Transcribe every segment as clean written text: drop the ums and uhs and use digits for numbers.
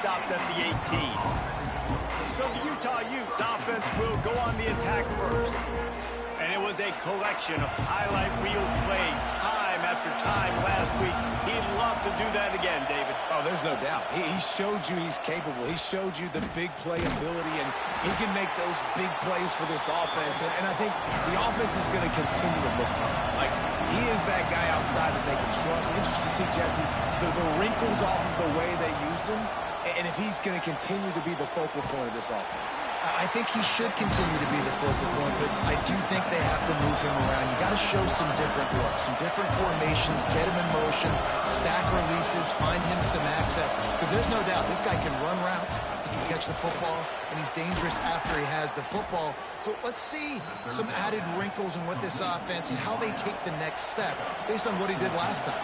stopped at the 18. So the Utah Utes offense will go on the attack first. And it was a collection of highlight reel plays time after time last week. He'd love to do that again, David. Oh, there's no doubt. He showed you he's capable. He showed you the big play ability, and he can make those big plays for this offense. And I think the offense is going to continue to look for him. Like, he is that guy outside that they can trust. Interesting to see, Jesse, the wrinkles off of the way they used him, and if he's going to continue to be the focal point of this offense. I think he should continue to be the focal point, but I do think they have to move him around. You got to show some different looks, some different formations, get him in motion, stack releases, find him some access. Because there's no doubt this guy can run routes, he can catch the football, and he's dangerous after he has the football. So let's see some added wrinkles in what this offense and how they take the next step based on what he did last time.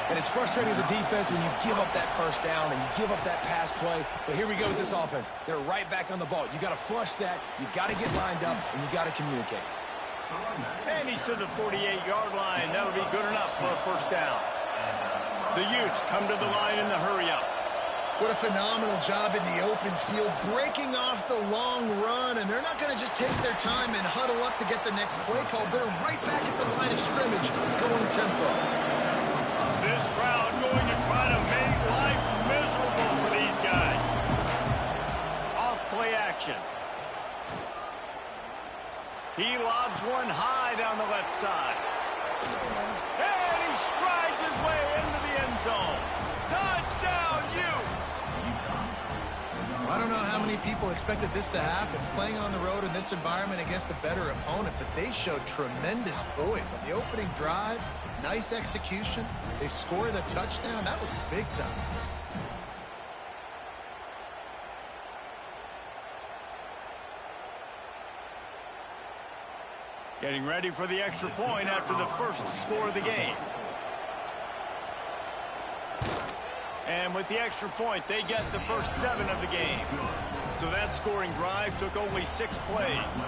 And it's frustrating as a defense when you give up that first down and you give up that pass play. But here we go with this offense. They're right back on the ball. You got to flush that. You got to get lined up, and you got to communicate. And he's to the 48-yard line. That'll be good enough for a first down. The Utes come to the line in the hurry-up. What a phenomenal job in the open field, breaking off the long run, and they're not going to just take their time and huddle up to get the next play called. They're right back at the line of scrimmage, going tempo. This crowd going to try to make life miserable for these guys. Off play action. He lobs one high down the left side. And he strides his way into the end zone. Touchdown, Utes! I don't know how many people expected this to happen, playing on the road in this environment against a better opponent, but they showed tremendous poise on the opening drive. Nice execution. They score the touchdown. That was big time. Getting ready for the extra point after the first score of the game. And with the extra point, they get the first 7 of the game. So that scoring drive took only 6 plays.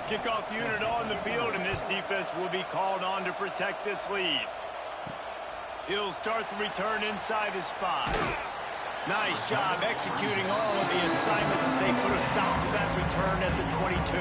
Kickoff unit on the field, and this defense will be called on to protect this lead. He'll start the return inside his 5. Nice job executing all of the assignments as they put a stop to that return at the 22.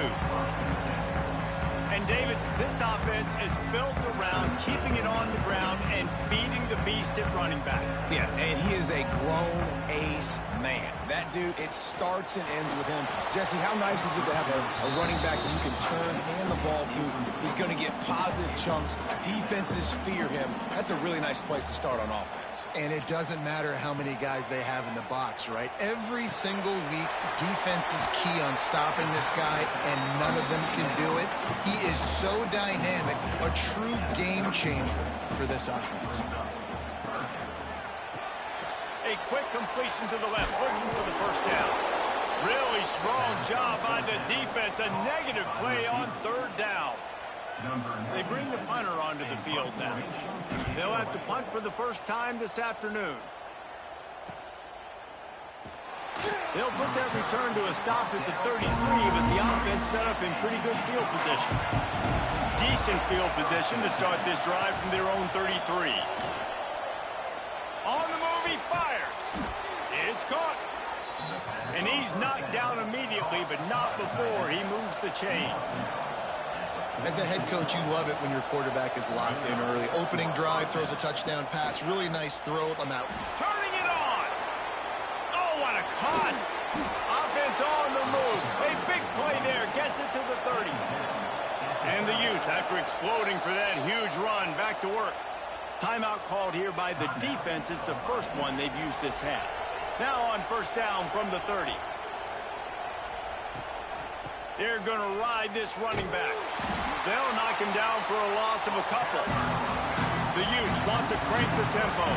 And David, this offense is built around keeping it on the ground and feeding the beast at running back. Yeah, and he is a grown ace man. That dude, it starts and ends with him. Jesse, how nice is it to have a running back that you can turn and hand the ball to? He's going to get positive chunks. Defenses fear him. That's a really nice place to start on offense. And it doesn't matter how many guys they have in the box, right? Every single week, defense is key on stopping this guy, and none of them can do it. He is so dynamic, a true game changer for this offense. A quick completion to the left, looking for the first down. Really strong job by the defense. A negative play on 3rd down. They bring the punter onto the field now. They'll have to punt for the first time this afternoon. They'll put that return to a stop at the 33, but the offense set up in pretty good field position. Decent field position to start this drive from their own 33. On the move, he fires. It's caught. And he's knocked down immediately, but not before he moves the chains. As a head coach, you love it when your quarterback is locked in early. Opening drive, throws a touchdown pass. Really nice throw. I'm out. Turning it on. Oh, what a cut. Offense on the move. A big play there. Gets it to the 30. And the Utes, after exploding for that huge run, back to work. Timeout called here by the defense. It's the first one they've used this half. Now on first down from the 30. They're going to ride this running back. They'll knock him down for a loss of a couple. The Utes want to crank the tempo.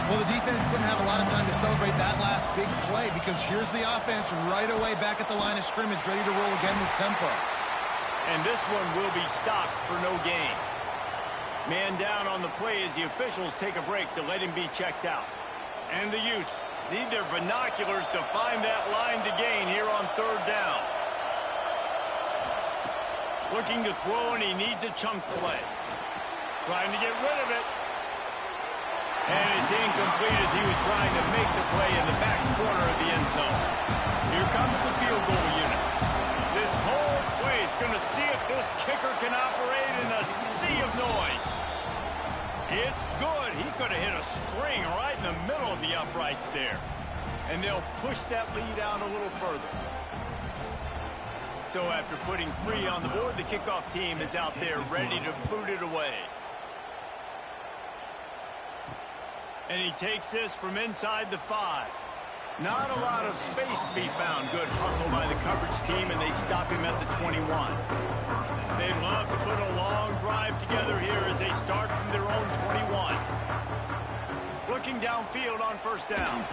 Well, the defense didn't have a lot of time to celebrate that last big play because here's the offense right away back at the line of scrimmage, ready to roll again with tempo. And this one will be stopped for no gain. Man down on the play as the officials take a break to let him be checked out. And the Utes need their binoculars to find that line to gain here on 3rd down. Looking to throw, and he needs a chunk play. Trying to get rid of it. And it's incomplete as he was trying to make the play in the back corner end zone. Here comes the field goal unit. This whole place going to see if this kicker can operate in a sea of noise. It's good. He could have hit a string right in the middle of the uprights there. And they'll push that lead out a little further. So after putting 3 on the board, the kickoff team is out there ready to boot it away. And he takes this from inside the 5. Not a lot of space to be found. Good hustle by the coverage team, and they stop him at the 21. They'd love to put a long drive together here as they start from their own 21. Looking downfield on first down.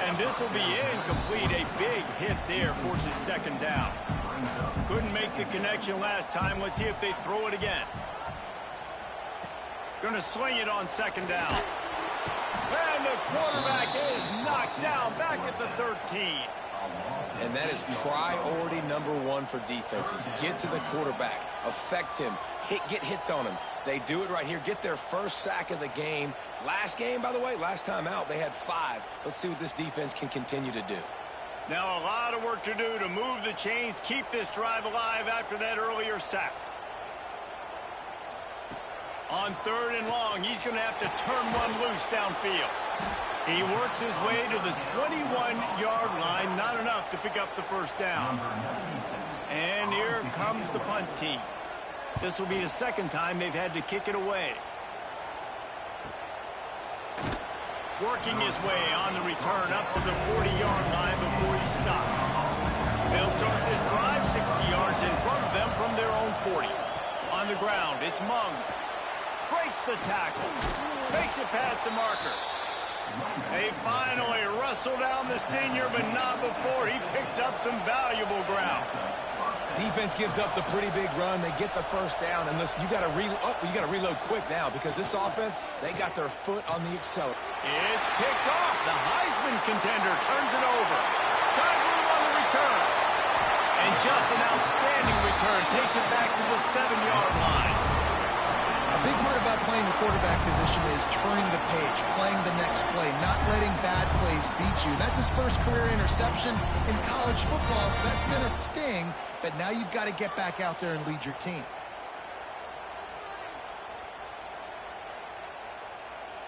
And this will be incomplete. A big hit there forces second down. Couldn't make the connection last time. Let's see if they throw it again. Going to swing it on second down. And the quarterback is knocked down back at the 13. And that is priority number 1 for defenses. Get to the quarterback. Affect him. Get hits on him. They do it right here. Get their first sack of the game. Last game, by the way, last time out, they had 5. Let's see what this defense can continue to do. Now a lot of work to do to move the chains, keep this drive alive after that earlier sack. On 3rd and long, he's going to have to turn one loose downfield. He works his way to the 21-yard line. Not enough to pick up the first down. And here comes the punt team. This will be the second time they've had to kick it away. Working his way on the return up to the 40-yard line before he stopped. They'll start this drive 60 yards in front of them from their own 40. On the ground, it's Mung. Breaks the tackle. Makes it past the marker. They finally wrestle down the senior, but not before he picks up some valuable ground. Defense gives up the pretty big run. They get the first down, and listen, you got to reload quick now because this offense, they got their foot on the accelerator. It's picked off. The Heisman contender turns it over. Got room on the return. And just an outstanding return takes it back to the 7-yard line. A big part about playing the quarterback position is turning the page, playing the next play, not letting bad plays beat you. That's his first career interception in college football, so that's going to sting. But now you've got to get back out there and lead your team.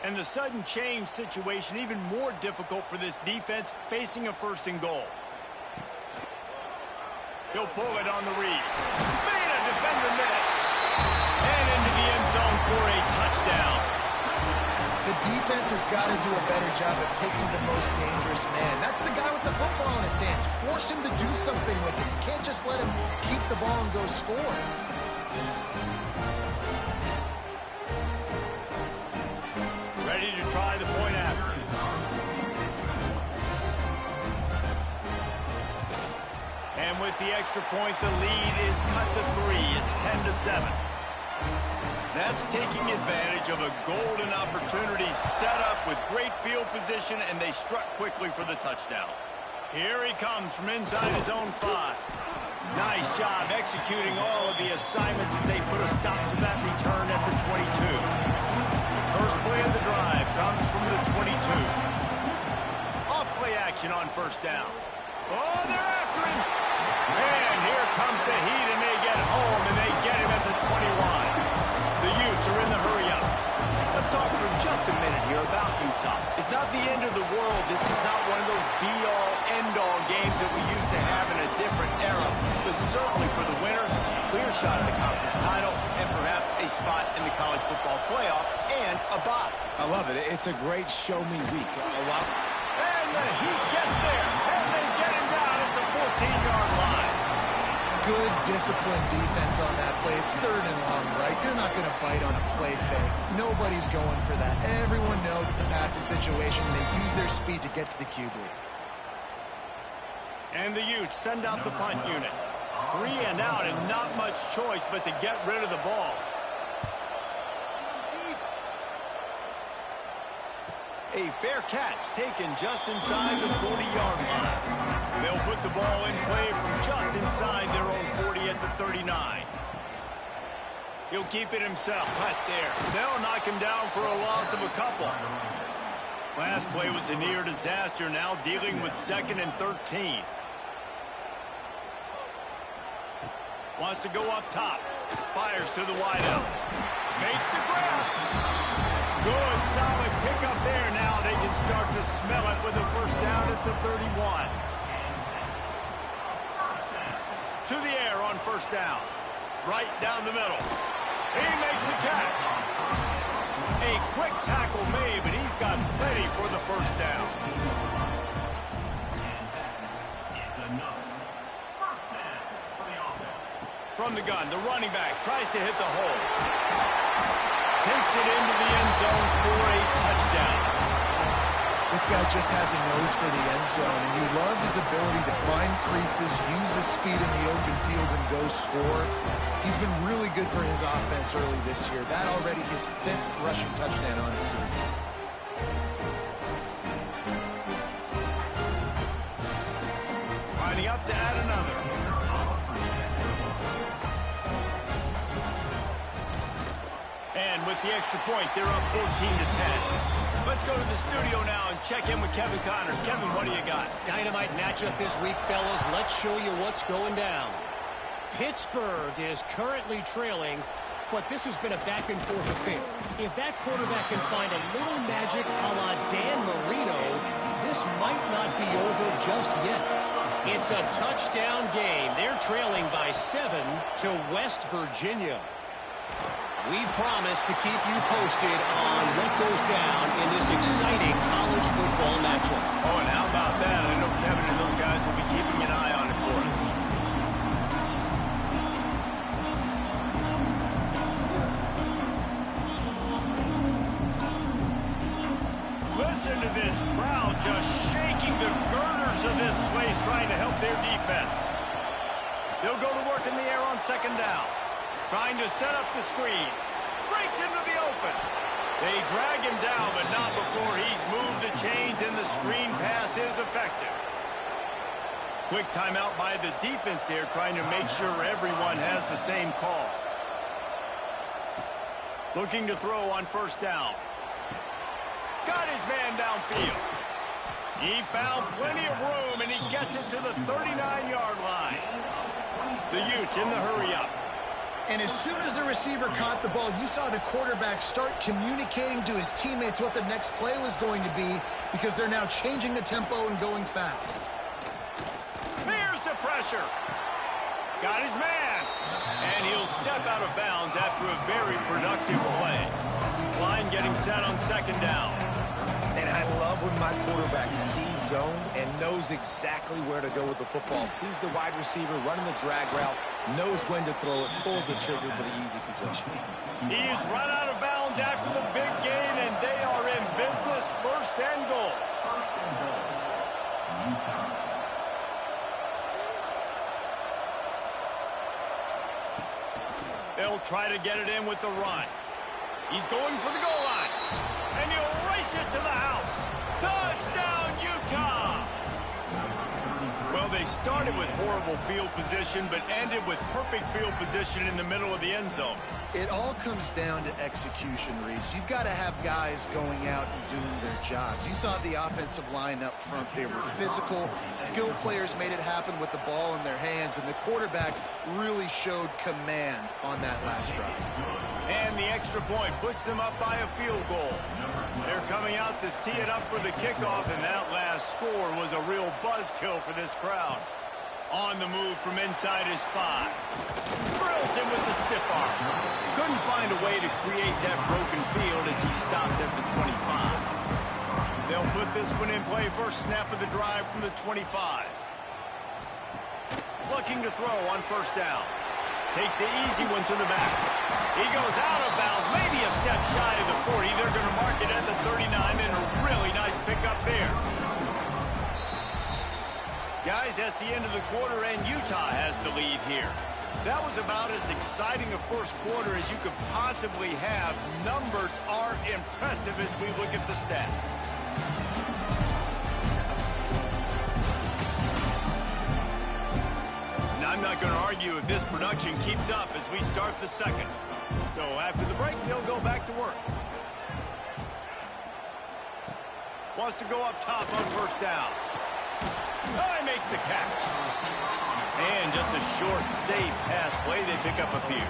And the sudden change situation even more difficult for this defense facing a 1st and goal. He'll pull it on the read. Made a defender miss. And into the end zone for a touchdown. The defense has got to do a better job of taking the most dangerous man. That's the guy with the football in his hands. Force him to do something with it. You can't just let him keep the ball and go score. Ready to try the point after. And with the extra point, the lead is cut to 3. It's 10-7. That's taking advantage of a golden opportunity set up with great field position, and they struck quickly for the touchdown. Here he comes from inside his own 5. Nice job executing all of the assignments as they put a stop to that return at the 22. First play of the drive comes from the 22. Off play action on first down. Oh, they're after him. And here comes the heat, and they get home, and they get him at the 21. The Utes are in the hurry-up. Let's talk for just a minute here about Utah. It's not the end of the world. This is not one of those be-all, end-all games that we used to have in a different era. But certainly for the winner, clear shot at the conference title and perhaps a spot in the college football playoff and a bye. I love it. It's a great show-me week. And the Heat gets there. And they get him down at the 14-yard line. Good disciplined defense on that play. It's 3rd and long, right? You're not going to bite on a play fake. Nobody's going for that. Everyone knows it's a passing situation. They use their speed to get to the QB. And the Utes send out the punt unit. 3 and out, and not much choice but to get rid of the ball. A fair catch taken just inside the 40-yard line. They'll put the ball in play from just inside their own 40 at the 39. He'll keep it himself right there. They'll knock him down for a loss of a couple. Last play was a near disaster, now dealing with 2nd and 13. Wants to go up top. Fires to the wideout. Makes the grab. Good, solid pickup there. Now they can start to smell it with a first down at the 31. To the air on first down. Right down the middle. He makes the catch. A quick tackle made, but he's got plenty for the first down. From the gun, the running back tries to hit the hole. Takes it into the end zone for a touchdown. This guy just has a nose for the end zone, and you love his ability to find creases, use his speed in the open field, and go score. He's been really good for his offense early this year. That already his 5th rushing touchdown on the season. Lining up to add another. And with the extra point, they're up 14-10. Let's go to the studio now and check in with Kevin Connors. Kevin, what do you got? Dynamite matchup this week, fellas. Let's show you what's going down. Pittsburgh is currently trailing, but this has been a back-and-forth affair. If that quarterback can find a little magic a la Dan Marino, this might not be over just yet. It's a touchdown game. They're trailing by 7 to West Virginia. We promise to keep you posted on what goes down in this exciting college football matchup. Oh, and how about that? I know Kevin and those guys will be keeping an eye on it for us. Listen to this crowd just shaking the girders of this place trying to help their defense. They'll go to work in the air on 2nd down. Trying to set up the screen. Breaks into the open. They drag him down, but not before he's moved the chains and the screen pass is effective. Quick timeout by the defense there, trying to make sure everyone has the same call. Looking to throw on first down. Got his man downfield. He found plenty of room, and he gets it to the 39-yard line. The Utes in the hurry-up. And as soon as the receiver caught the ball, you saw the quarterback start communicating to his teammates what the next play was going to be because they're now changing the tempo and going fast. Here's the pressure. Got his man. And he'll step out of bounds after a very productive play. Line getting set on 2nd down. And I love when my quarterback sees zone and knows exactly where to go with the football. Sees the wide receiver running the drag route, knows when to throw it, pulls the trigger for the easy completion. He's run out of bounds after the big gain, and they are in business, 1st and goal. They'll try to get it in with the run. He's going for the goal line. And he'll race it to the house. Touchdown, Utah! Well, they started with horrible field position, but ended with perfect field position in the middle of the end zone. It all comes down to execution, Reese. You've got to have guys going out and doing their jobs. You saw the offensive line up front. They were physical. Skilled players made it happen with the ball in their hands, and the quarterback really showed command on that last drive. And the extra point puts them up by a field goal. They're coming out to tee it up for the kickoff, and that last score was a real buzzkill for this crowd. On the move from inside his 5. Drills him with the stiff arm. Couldn't find a way to create that broken field as he stopped at the 25. They'll put this one in play, first snap of the drive from the 25. Looking to throw on first down. Takes the easy one to the back. He goes out of bounds, maybe a step shy of the 40. They're going to mark it at the 39, and a really nice pickup there. Guys, that's the end of the quarter, and Utah has the lead here. That was about as exciting a first quarter as you could possibly have. Numbers are impressive as we look at the stats. And I'm not going to argue if this production keeps up as we start the second. So after the break, they'll go back to work. Wants to go up top on first down. Oh, he makes the catch. And just a short, safe pass play. They pick up a few.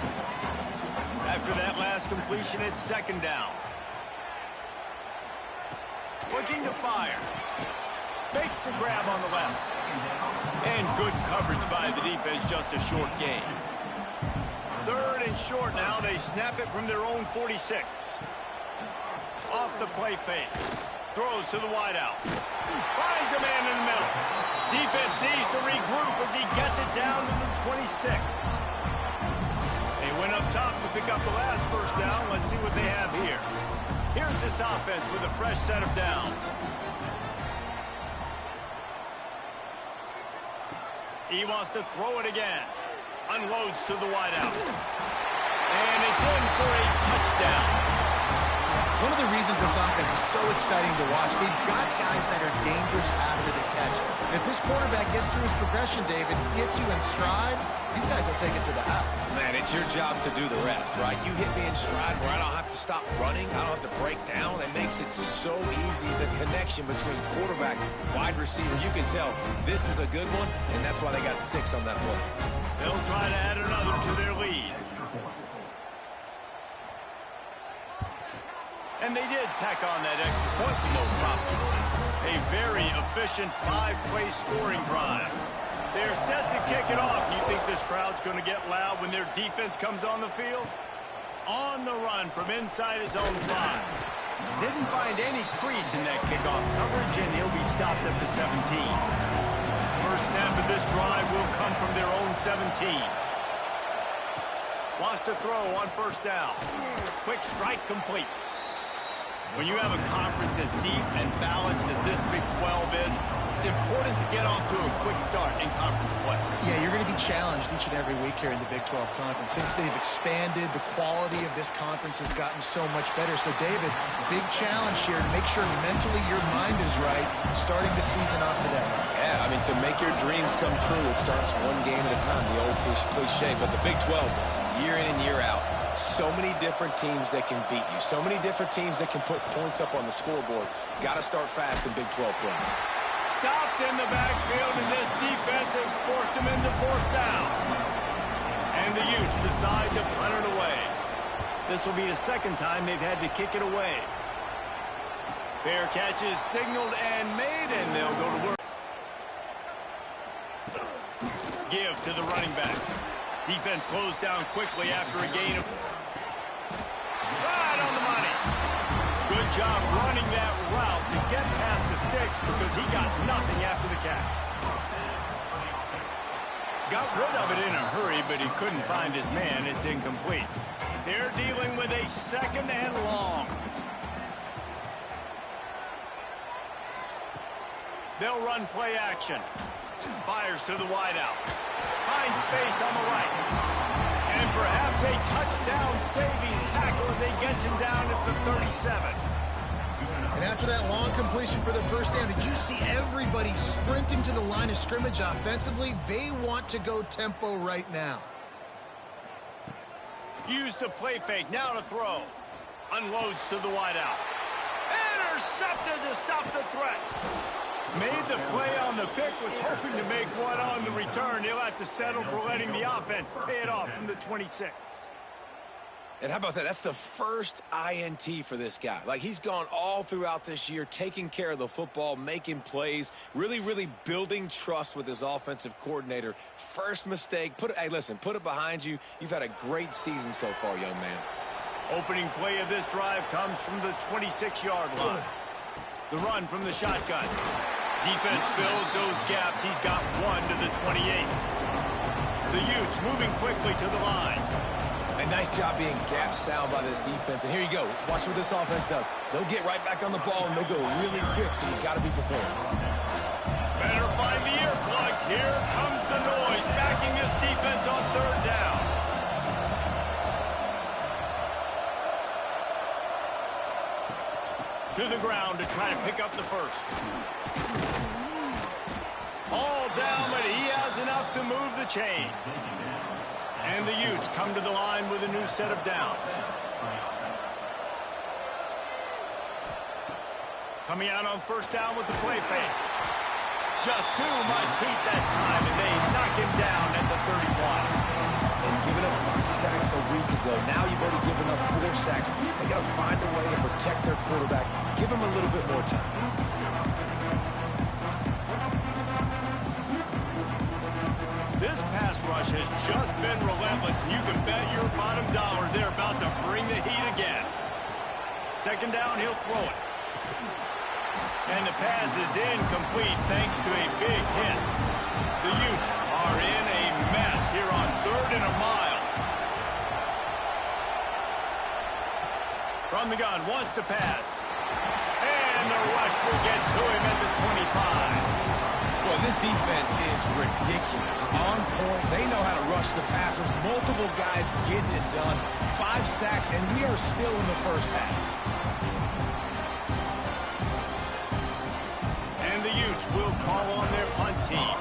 After that last completion, it's second down. Looking to fire. Makes the grab on the left. And good coverage by the defense, just a short gain. Third and short now. They snap it from their own 46. Off the play fake. Throws to the wideout. Finds a man in the middle. Defense needs to regroup as he gets it down to the 26. They went up top to pick up the last first down. Let's see what they have here. Here's this offense with a fresh set of downs. He wants to throw it again. Unloads to the wideout. And it's in for a touchdown. One of the reasons this offense is so exciting to watch, they've got guys that are dangerous after the catch. And if this quarterback gets through his progression, David, hits you in stride, these guys will take it to the house. Man, it's your job to do the rest, right? You hit me in stride where I don't have to stop running. I don't have to break down. It makes it so easy, the connection between quarterback, wide receiver. You can tell this is a good one, and that's why they got 6 on that play. They'll try to add another to their lead. And they did tack on that extra point with no problem. A very efficient 5-play scoring drive. They're set to kick it off. You think this crowd's going to get loud when their defense comes on the field? On the run from inside his own 5. Didn't find any crease in that kickoff coverage, and he'll be stopped at the 17. First snap of this drive will come from their own 17. Wants to throw on first down. Quick strike complete. When you have a conference as deep and balanced as this Big 12 is, it's important to get off to a quick start in conference play. Yeah, you're going to be challenged each and every week here in the Big 12 Conference. Since they've expanded, the quality of this conference has gotten so much better. So, David, big challenge here to make sure mentally your mind is right starting the season off today. Yeah, I mean, to make your dreams come true, it starts one game at a time, the old cliche. But the Big 12, year in and year out, so many different teams that can beat you. So many different teams that can put points up on the scoreboard. Got to start fast in Big 12 play. Stopped in the backfield, and this defense has forced him into fourth down. And the Utes decide to punt it away. This will be the second time they've had to kick it away. Fair catch is signaled and made, and they'll go to work. Give to the running back. Defense closed down quickly after a gain of... Right on the money. Good job running that route to get past the sticks because he got nothing after the catch. Got rid of it in a hurry, but he couldn't find his man. It's incomplete. They're dealing with a second and long. They'll run play action. Fires to the wideout. Finds space on the right. And perhaps a touchdown-saving tackle as they get him down at the 37. And after that long completion for the first down, did you see everybody sprinting to the line of scrimmage offensively? They want to go tempo right now. Used the play fake, now to throw. Unloads to the wideout. Intercepted to stop the threat. Made the play on the pick, was hoping to make one on the return. He'll have to settle for letting the offense pay it off from the 26. And how about that? That's the first INT for this guy. Like, he's gone all throughout this year, taking care of the football, making plays, really, really building trust with his offensive coordinator. First mistake. Hey, listen, put it behind you. You've had a great season so far, young man. Opening play of this drive comes from the 26-yard line. The run from the shotgun. Defense fills those gaps. He's got one to the 28. The Utes moving quickly to the line. A nice job being gap sound by this defense. And here you go. Watch what this offense does. They'll get right back on the ball, and they'll go really quick, so you got to be prepared. Better find the earplugs. Here comes the noise, backing this defense on third down. To the ground to try to pick up the first. All down, but he has enough to move the chains. And the Utes come to the line with a new set of downs. Coming out on first down with the play fake. Just too much heat that time, and they knock him down at the 31. And giving up 3 sacks a week ago. Now you've already given up 4 sacks. They got to find a way to protect their quarterback. Give him a little bit more time. This pass rush has just been relentless, and you can bet your bottom dollar they're about to bring the heat again. Second down, he'll throw it. And the pass is incomplete thanks to a big hit. The Utes are in a mess here on 3rd and a mile. From the gun, wants to pass. And the rush will get to him at the 25. Well, this defense is ridiculous. On point, they know how to rush the passers. Multiple guys getting it done. 5 sacks, and we are still in the first half. The Utes will call on their punt team.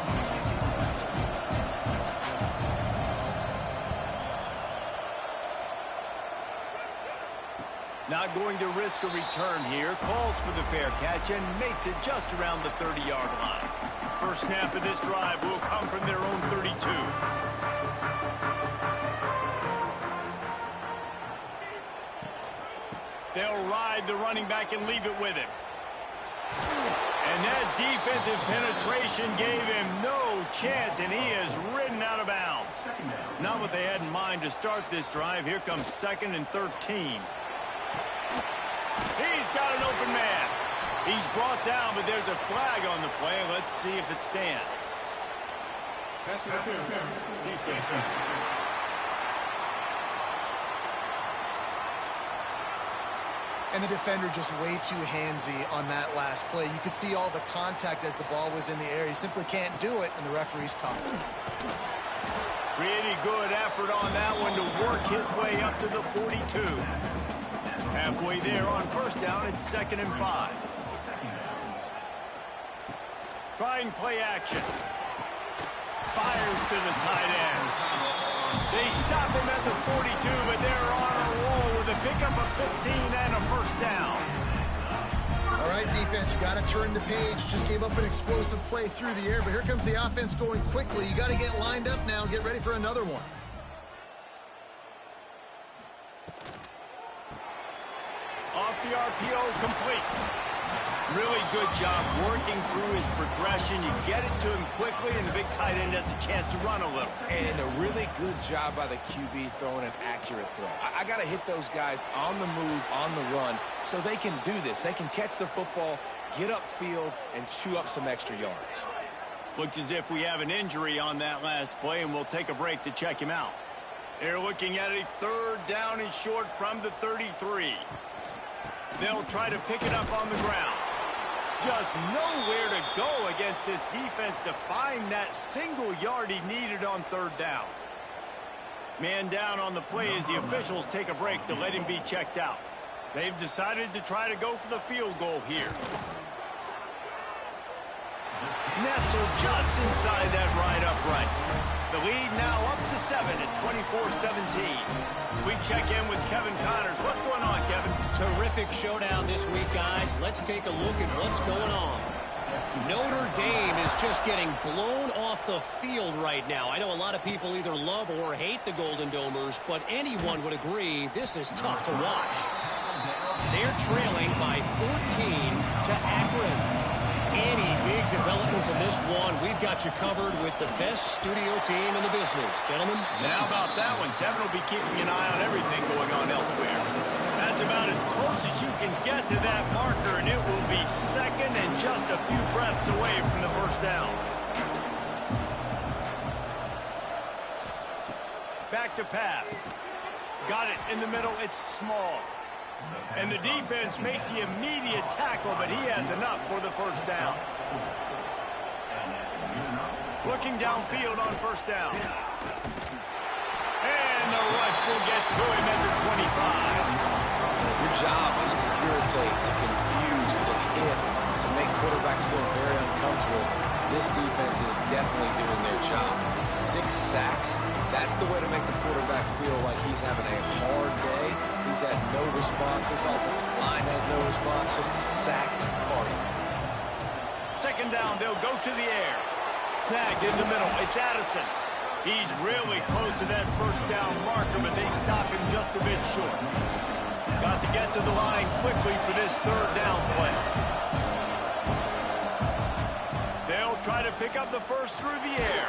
Not going to risk a return here. Calls for the fair catch and makes it just around the 30-yard line. First snap of this drive will come from their own 32. They'll ride the running back and leave it with him. And that defensive penetration gave him no chance, and he is ridden out of bounds. Not what they had in mind to start this drive. Here comes 2nd and 13. He's got an open man. He's brought down, but there's a flag on the play. Let's see if it stands. And the defender just way too handsy on that last play. You could see all the contact as the ball was in the air. He simply can't do it, and the referee's caught it. Pretty good effort on that one to work his way up to the 42. Halfway there on first down, it's 2nd and 5. Trying play action. Fires to the tight end. They stop him at the 42, but they're on a roll with a pickup of 15 and a first down. All right, defense, you got to turn the page. Just gave up an explosive play through the air, but here comes the offense going quickly. You got to get lined up now and get ready for another one. Off the RPO, complete. Really good job working through his progression. You get it to him quickly, and the big tight end has a chance to run a little. And a really good job by the QB throwing an accurate throw. I got to hit those guys on the move, on the run, so they can do this. They can catch the football, get upfield, and chew up some extra yards. Looks as if we have an injury on that last play, and we'll take a break to check him out. They're looking at a 3rd down and short from the 33. They'll try to pick it up on the ground. Just nowhere to go against this defense to find that single yard he needed on 3rd down. Man down on the play as the officials take a break to let him be checked out. They've decided to try to go for the field goal here. Nestled just inside that right upright. The lead now up to 7 at 24-17. We check in with Kevin Connors. What's going on, Kevin? Terrific showdown this week, guys. Let's take a look at what's going on. Notre Dame is just getting blown off the field right now. I know a lot of people either love or hate the Golden Domers, but anyone would agree this is tough to watch. They're trailing by 14 to Akron. Any big developments in this one, we've got you covered with the best studio team in the business. Gentlemen? Now about that one, Kevin will be keeping an eye on everything going on elsewhere. That's about as close as you can get to that marker, and it will be 2nd and just a few breaths away from the first down. Back to pass. Got it in the middle. It's small. And the defense makes the immediate tackle, but he has enough for the first down. Looking downfield on first down. And the rush will get to him at the 25. Your job is to irritate, to confuse, to hit, to make quarterbacks feel very uncomfortable. This defense is definitely doing their job. 6 sacks, that's the way to make the quarterback feel like he's having a hard day. He's had no response. This offensive line has no response. Just a sack party. Second down, they'll go to the air. Snag in the middle. It's Addison. He's really close to that first down marker, but they stop him just a bit short. Got to get to the line quickly for this third down play. They'll try to pick up the first through the air.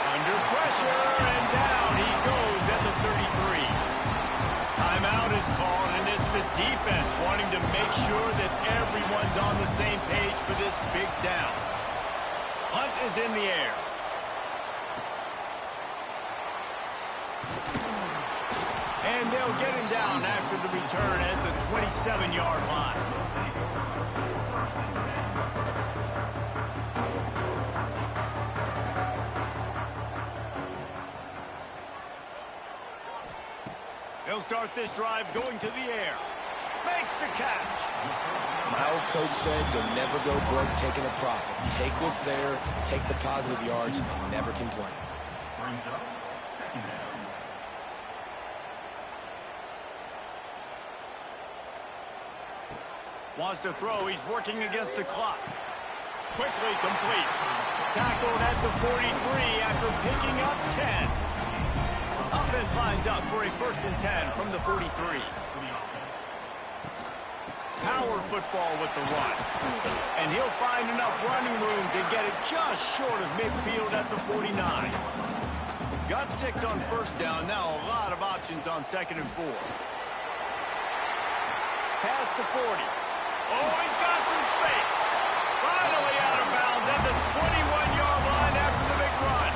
Under pressure, and down he goes at the 33. Timeout is called, and it's the defense wanting to make sure that everyone's on the same page for this big down. Hunt is in the air. And they'll get him down after the return at the 27-yard line. He'll start this drive going to the air. Makes the catch. My old coach said you'll never go broke taking a profit. Take what's there, take the positive yards, and never complain. Wants to throw. He's working against the clock. Quickly complete. Tackled at the 43 after picking up 10. Offense lines up for a 1st and 10 from the 43. Power football with the run. And he'll find enough running room to get it just short of midfield at the 49. Got 6 on first down. Now a lot of options on 2nd and 4. Past the 40. Oh, he's got some space. Finally out of bounds at the 21-yard line after the big run.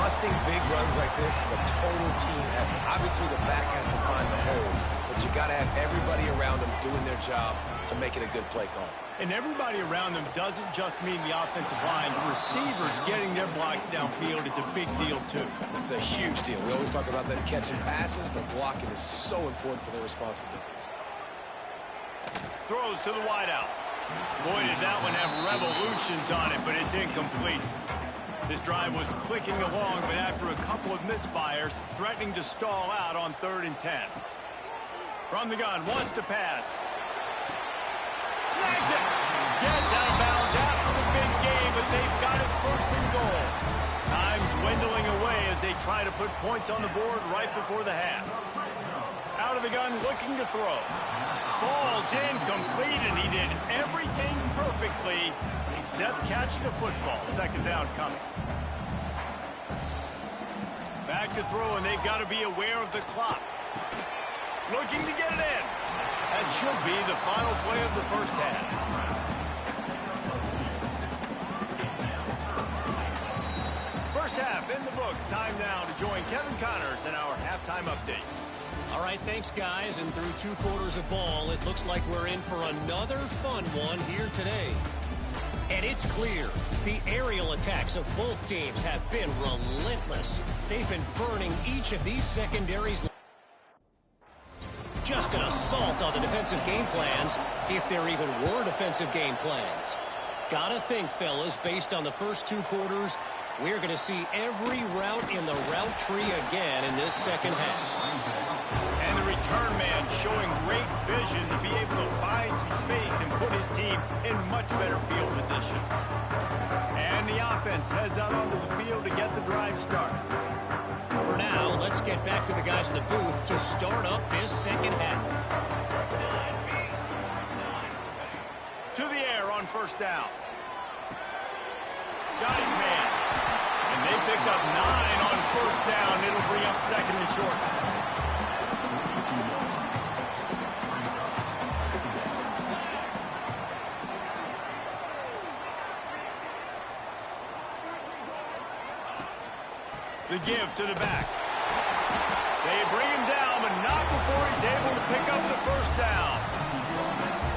Busting big runs like this is a total team effort. Obviously, the back has to find the hole, but you got to have everybody around them doing their job to make it a good play call. And everybody around them doesn't just mean the offensive line. The receivers getting their blocks downfield is a big deal, too. It's a huge deal. We always talk about them catching passes, but blocking is so important for their responsibilities. Throws to the wideout. Boy, did that one have revolutions on it, but it's incomplete. This drive was clicking along, but after a couple of misfires, threatening to stall out on 3rd and 10. From the gun, wants to pass. Snags it. Gets out of bounds after the big game, but they've got it 1st and goal. Time dwindling away as they try to put points on the board right before the half. Out of the gun, looking to throw. Falls incomplete, and he did everything perfectly except catch the football. 2nd down coming. Back to throw, and they've got to be aware of the clock. Looking to get it in. That should be the final play of the first half. First half in the books. Time now to join Kevin Connors in our halftime update. All right, thanks, guys. And through 2 quarters of ball, it looks like we're in for another fun one here today. And it's clear, the aerial attacks of both teams have been relentless. They've been burning each of these secondaries. Just an assault on the defensive game plans, if there even were defensive game plans. Gotta think, fellas, based on the first 2 quarters, we're going to see every route in the route tree again in this second half. And the return man showing great vision to be able to find some space and put his team in much better field position. And the offense heads out onto the field to get the drive started. For now, let's get back to the guys in the booth to start up this second half. To the air on first down. Got his man. And they picked up 9 on first down. It'll bring up 2nd and short. The give to the back. They bring him down, but not before he's able to pick up the first down.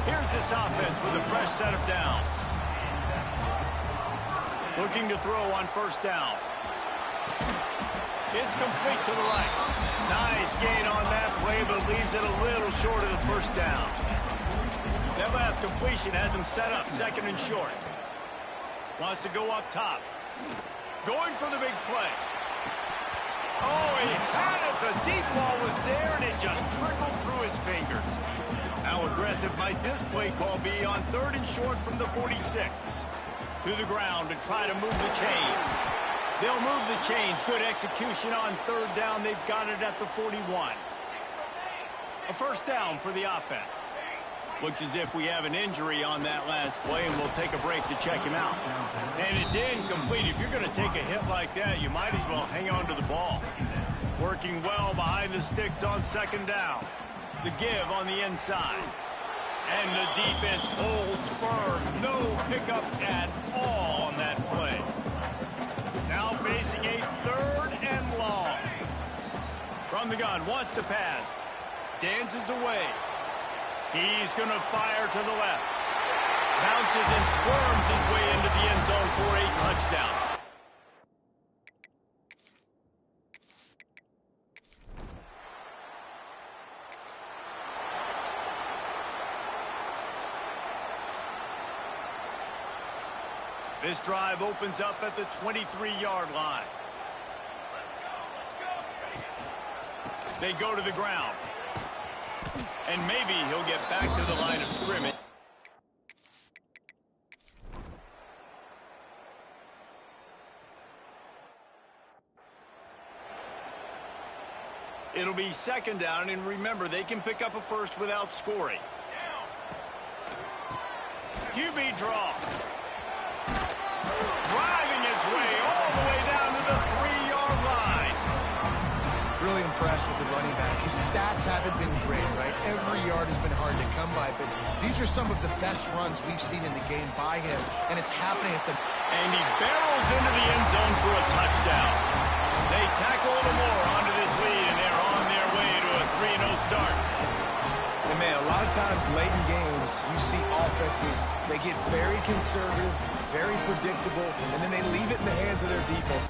Here's this offense with a fresh set of downs. Looking to throw on first down. It's complete to the right. Nice gain on that play, but leaves it a little short of the first down. That last completion has him set up 2nd and short. Wants to go up top. Going for the big play. Oh, he had it. The deep ball was there, and it just trickled through his fingers. How aggressive might this play call be on 3rd and short from the 46? To the ground to try to move the chains. They'll move the chains. Good execution on 3rd down. They've got it at the 41. A first down for the offense. Looks as if we have an injury on that last play, and we'll take a break to check him out. And it's incomplete. If you're going to take a hit like that, you might as well hang on to the ball. Working well behind the sticks on 2nd down. The give on the inside. And the defense holds firm. No pickup at all on that play. Now facing a 3rd and long. From the gun, wants to pass. Dances away. He's going to fire to the left. Bounces and squirms his way into the end zone for a touchdown. This drive opens up at the 23-yard line. They go to the ground. And maybe he'll get back to the line of scrimmage. It'll be 2nd down, and remember, they can pick up a first without scoring. QB draw. Driving his way all the way down to the 3-yard line. Really impressed with the running back. His stats haven't been great, right? Every yard has been hard to come by, but these are some of the best runs we've seen in the game by him, and it's happening at the... And he barrels into the end zone for a touchdown. They tack a little more onto this lead, and they're on their way to a 3-0 start. And man, a lot of times late in games, you see offenses, they get very conservative, very predictable, and then they leave it in the hands of their defense.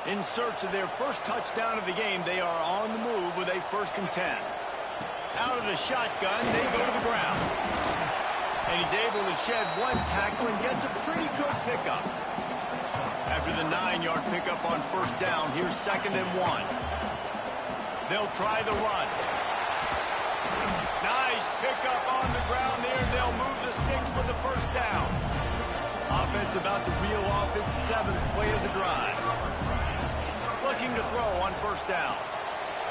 In search of their first touchdown of the game, they are on the move with a 1st and 10. Out of the shotgun, they go to the ground. And he's able to shed one tackle and gets a pretty good pickup. After the 9-yard pickup on 1st down, here's 2nd and 1. They'll try the run. Nice pickup on the ground there. They'll move the sticks with the 1st down. Offense about to reel off its 7th play of the drive. Looking to throw on 1st down.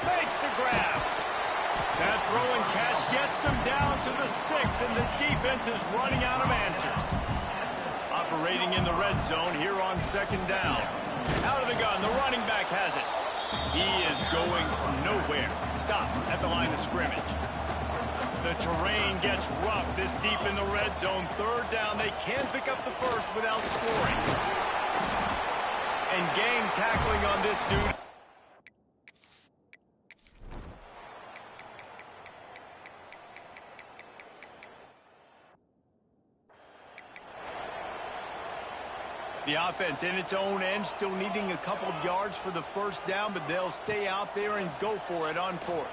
Makes the grab. That throw and catch gets them down to the 6, and the defense is running out of answers. Operating in the red zone here on 2nd down. Out of the gun, the running back has it. He is going nowhere. Stop at the line of scrimmage. The terrain gets rough this deep in the red zone. 3rd down, they can't pick up the 1st without scoring. And game tackling on this dude. The offense in its own end, still needing a couple of yards for the 1st down, but they'll stay out there and go for it on 4th.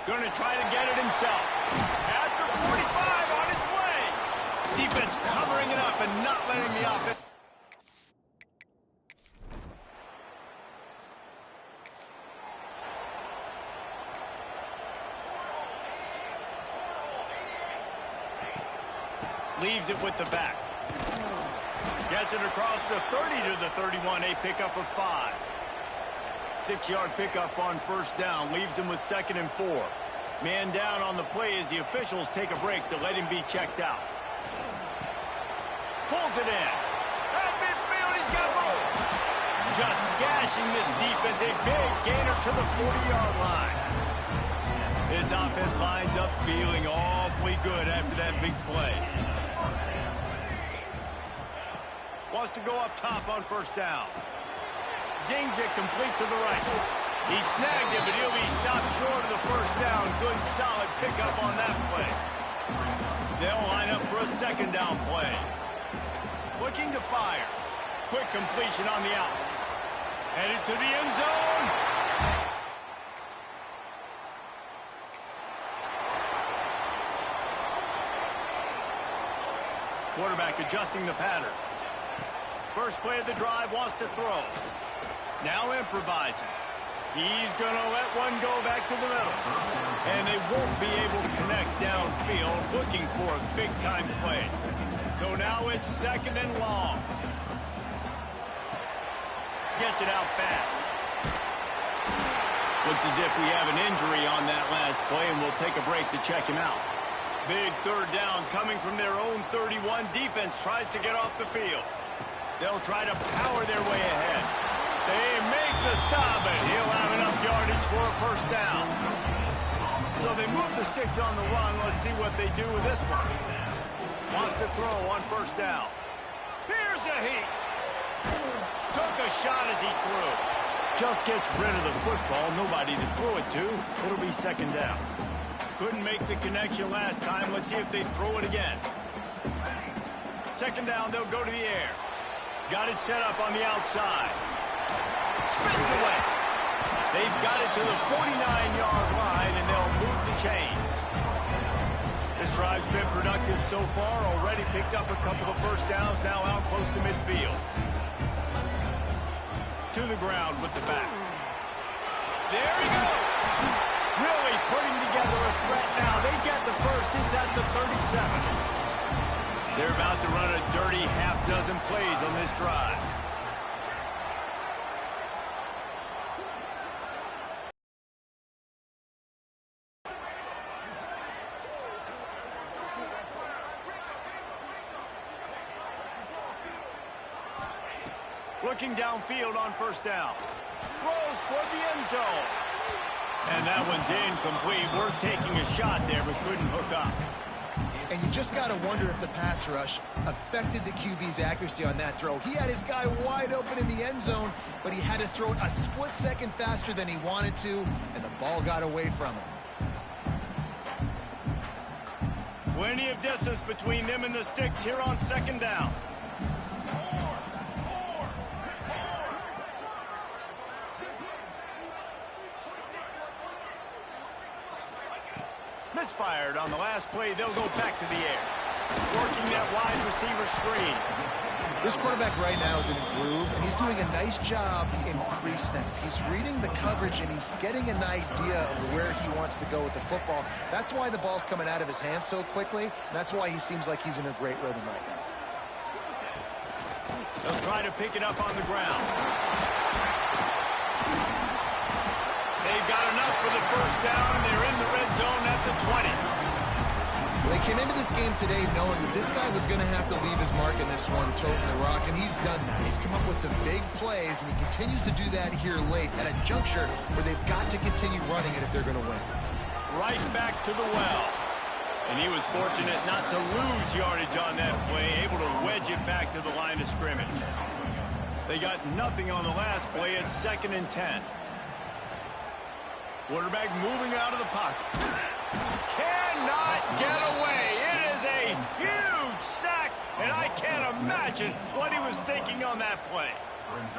Going to try to get it himself. After 45 on its way. Defense covering it up and not letting the offense. Leaves it with the back. Gets it across the 30 to the 31, a pickup of 5. 6-yard pickup on 1st down, leaves him with 2nd and 4. Man down on the play as the officials take a break to let him be checked out. Pulls it in. At midfield, he's got room. Just gashing this defense, a big gainer to the 40-yard line. This offense lines up feeling awfully good after that big play. Wants to go up top on 1st down. Zings it complete to the right. He snagged it, but he'll be stopped short of the 1st down. Good, solid pickup on that play. They'll line up for a 2nd down play. Looking to fire. Quick completion on the out. Headed to the end zone. Quarterback adjusting the pattern. First play of the drive, wants to throw. Now improvising. He's going to let one go back to the middle. And they won't be able to connect downfield, looking for a big-time play. So now it's 2nd and long. Gets it out fast. Looks as if we have an injury on that last play, and we'll take a break to check him out. Big 3rd down coming from their own 31. Defense tries to get off the field. They'll try to power their way ahead. They make the stop, and he'll have enough yardage for a 1st down. So they move the sticks on the run. Let's see what they do with this one. Wants to throw on 1st down. Here's a heat. Took a shot as he threw. Just gets rid of the football. Nobody to throw it to. It'll be 2nd down. Couldn't make the connection last time. Let's see if they throw it again. 2nd down, they'll go to the air. Got it set up on the outside. Spins away. They've got it to the 49-yard line, and they'll move the chains. This drive's been productive so far. Already picked up a couple of 1st downs, now out close to midfield. To the ground with the back. There he goes. Really putting together a threat now. They get the 1st. It's at the 37. They're about to run a dirty half-dozen plays on this drive. Looking downfield on 1st down. Throws toward the end zone. And that one's incomplete. We're taking a shot there, but couldn't hook up. And you just got to wonder if the pass rush affected the QB's accuracy on that throw. He had his guy wide open in the end zone, but he had to throw it a split second faster than he wanted to, and the ball got away from him. Plenty of distance between them and the sticks here on 2nd down. Misfired on the last play. They'll go back to the air. Working that wide receiver screen. This quarterback right now is in a groove, and he's doing a nice job in pre-snap. He's reading the coverage, and he's getting an idea of where he wants to go with the football. That's why the ball's coming out of his hands so quickly, and that's why he seems like he's in a great rhythm right now. They'll try to pick it up on the ground. They've got enough for the first down, and they're in the red zone at the 20. Well, they came into this game today knowing that this guy was going to have to leave his mark in this one, toting the rock, and he's done that. He's come up with some big plays, and he continues to do that here late at a juncture where they've got to continue running it if they're going to win. Right back to the well. And he was fortunate not to lose yardage on that play, able to wedge it back to the line of scrimmage. They got nothing on the last play at 2nd and 10. Quarterback moving out of the pocket. Cannot get away. It is a huge sack, and I can't imagine what he was thinking on that play.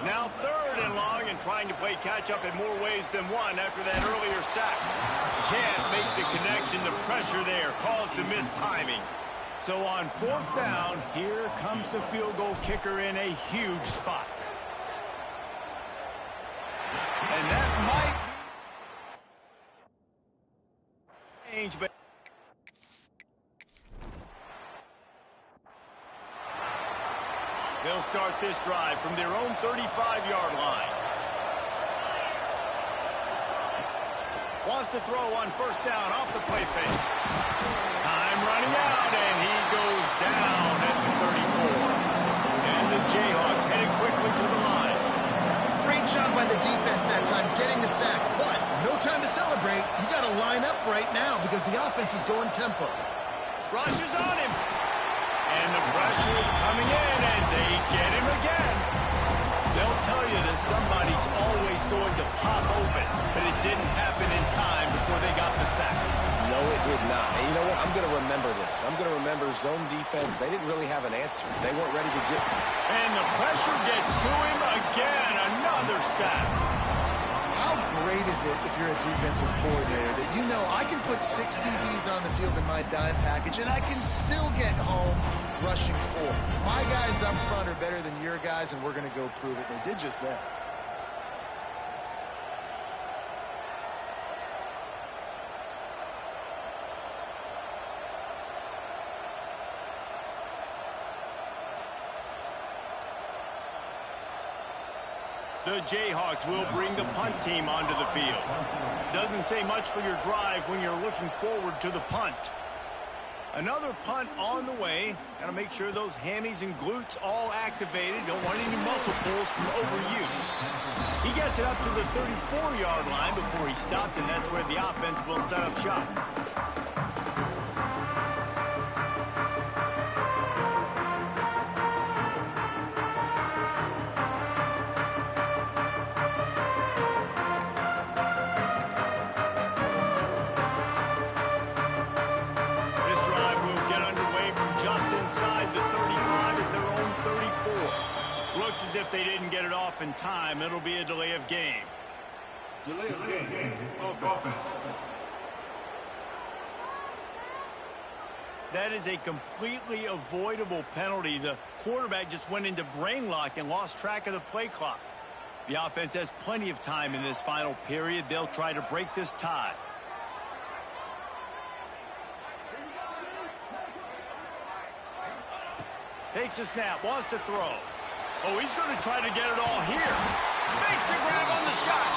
Now 3rd and long and trying to play catch-up in more ways than one after that earlier sack. Can't make the connection. The pressure there caused the missed timing. So on 4th down, here comes the field goal kicker in a huge spot. And that might change, but they'll start this drive from their own 35-yard line. Wants to throw on 1st down off the play fake. Time running out, and he goes down at the 34. And the Jayhawks headed quickly to the line. Great job by the defense that time getting the sack, but no time to celebrate. You got to line up right now because the offense is going tempo. Rush is on him. And the pressure is coming in, and they get him again. They'll tell you that somebody's always going to pop open, but it didn't happen in time before they got the sack. No, it did not. And you know what? I'm going to remember this. I'm going to remember zone defense. They didn't really have an answer. They weren't ready to get. And the pressure gets to him again. Another sack. How great is it if you're a defensive coordinator that you know I can put 6 DBs on the field in my dime package and I can still get home rushing 4. My guys up front are better than your guys, and we're going to go prove it. They did just that. The Jayhawks will bring the punt team onto the field. Doesn't say much for your drive when you're looking forward to the punt. Another punt on the way. Got to make sure those hammies and glutes all activated. Don't want any muscle pulls from overuse. He gets it up to the 34-yard line before he stopped, and that's where the offense will set up shop. As if they didn't get it off in time, it'll be a delay of game. Delay of game. Offense. That is a completely avoidable penalty. The quarterback just went into brain lock and lost track of the play clock. The offense has plenty of time in this final period. They'll try to break this tie. Takes a snap, wants to throw. Oh, he's going to try to get it all here. Makes a grab on the shot.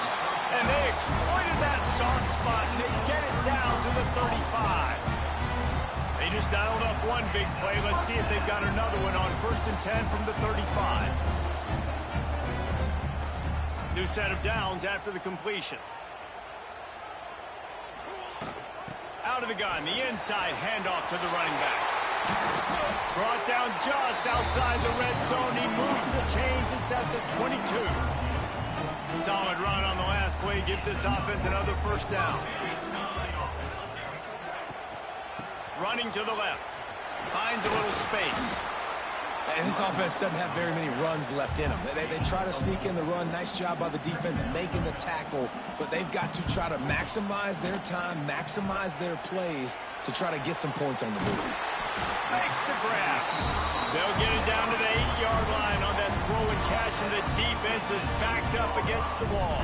And they exploited that soft spot, and they get it down to the 35. They just dialed up one big play. Let's see if they've got another one on 1st and 10 from the 35. New set of downs after the completion. Out of the gun, the inside handoff to the running back. Brought down just outside the red zone. He moves the chains. It's at the 22. Solid run on the last play. Gives this offense another 1st down. Running to the left. Finds a little space. And this offense doesn't have very many runs left in them. They try to sneak in the run. Nice job by the defense making the tackle, but they've got to try to maximize their time, maximize their plays to try to get some points on the board. Makes the grab. They'll get it down to the 8-yard line on that throw and catch, and the defense is backed up against the wall.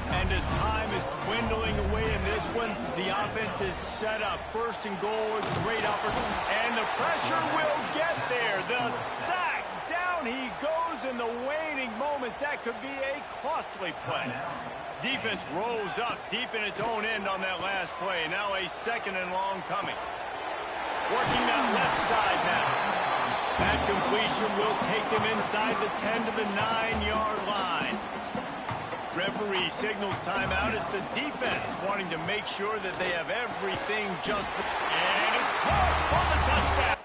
And as time is dwindling away in this one, the offense is set up. First and goal, a great opportunity. And the pressure will get there. The sack. Down he goes in the waning moments. That could be a costly play. Defense rolls up deep in its own end on that last play. Now a second and long coming. Working that left side now. That completion will take them inside the 10 to the 9-yard line. Referee signals timeout. It's the defense wanting to make sure that they have everything just... And it's caught on the touchdown.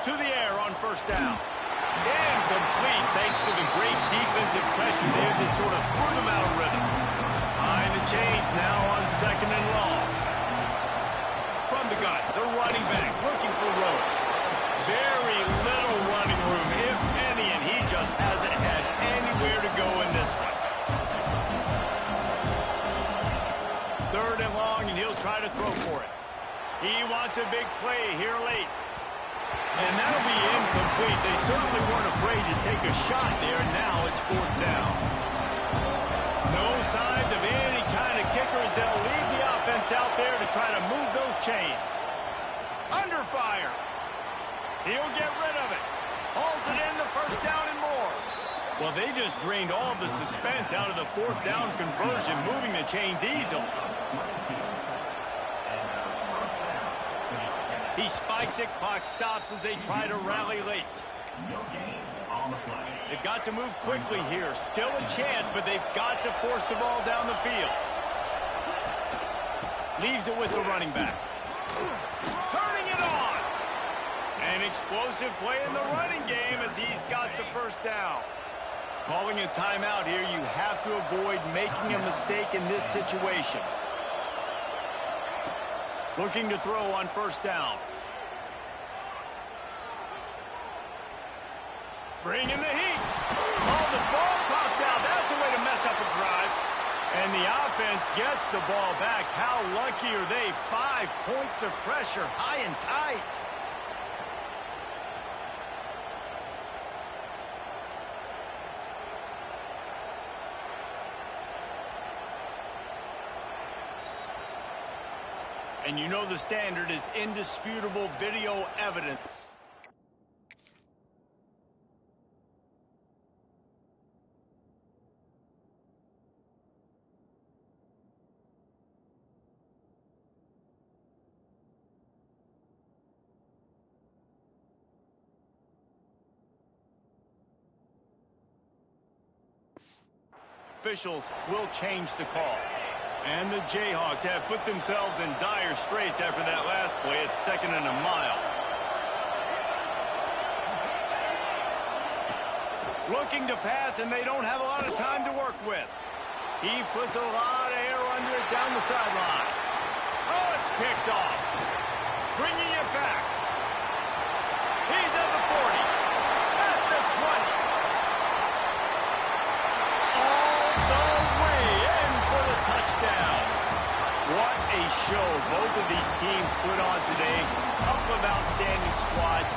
To the air on first down. Incomplete thanks to the great defensive pressure there that sort of threw them out of rhythm. Behind the chains now on second and long. From the gun, the running back looking for room. Very little running room, if any, and he just hasn't had anywhere to go in this one. Third and long, and he'll try to throw for it. He wants a big play here late. And that'll be incomplete. They certainly weren't afraid to take a shot there, and now it's fourth down. No signs of any kind of kickers. They'll leave the offense out there to try to move those chains. Under fire. He'll get rid of it. Hauls it in, the first down and more. Well, they just drained all of the suspense out of the fourth down conversion, moving the chains easily. He spikes it, clock stops as they try to rally late. They've got to move quickly here. Still a chance, but they've got to force the ball down the field. Leaves it with the running back. Turning it on. An explosive play in the running game as he's got the first down. Calling a timeout here, you have to avoid making a mistake in this situation. Looking to throw on first down. Bringing the heat. Oh, the ball popped out. That's a way to mess up a drive. And the offense gets the ball back. How lucky are they? 5 points of pressure, high and tight. And you know the standard is indisputable video evidence. Officials will change the call. And the Jayhawks have put themselves in dire straits after that last play. It's second and a mile. Looking to pass, and they don't have a lot of time to work with. He puts a lot of air under it down the sideline. Oh, it's picked off. Bringing it back. He's at the 40. At the 20. Touchdown. What a show both of these teams put on today. Couple of outstanding squads.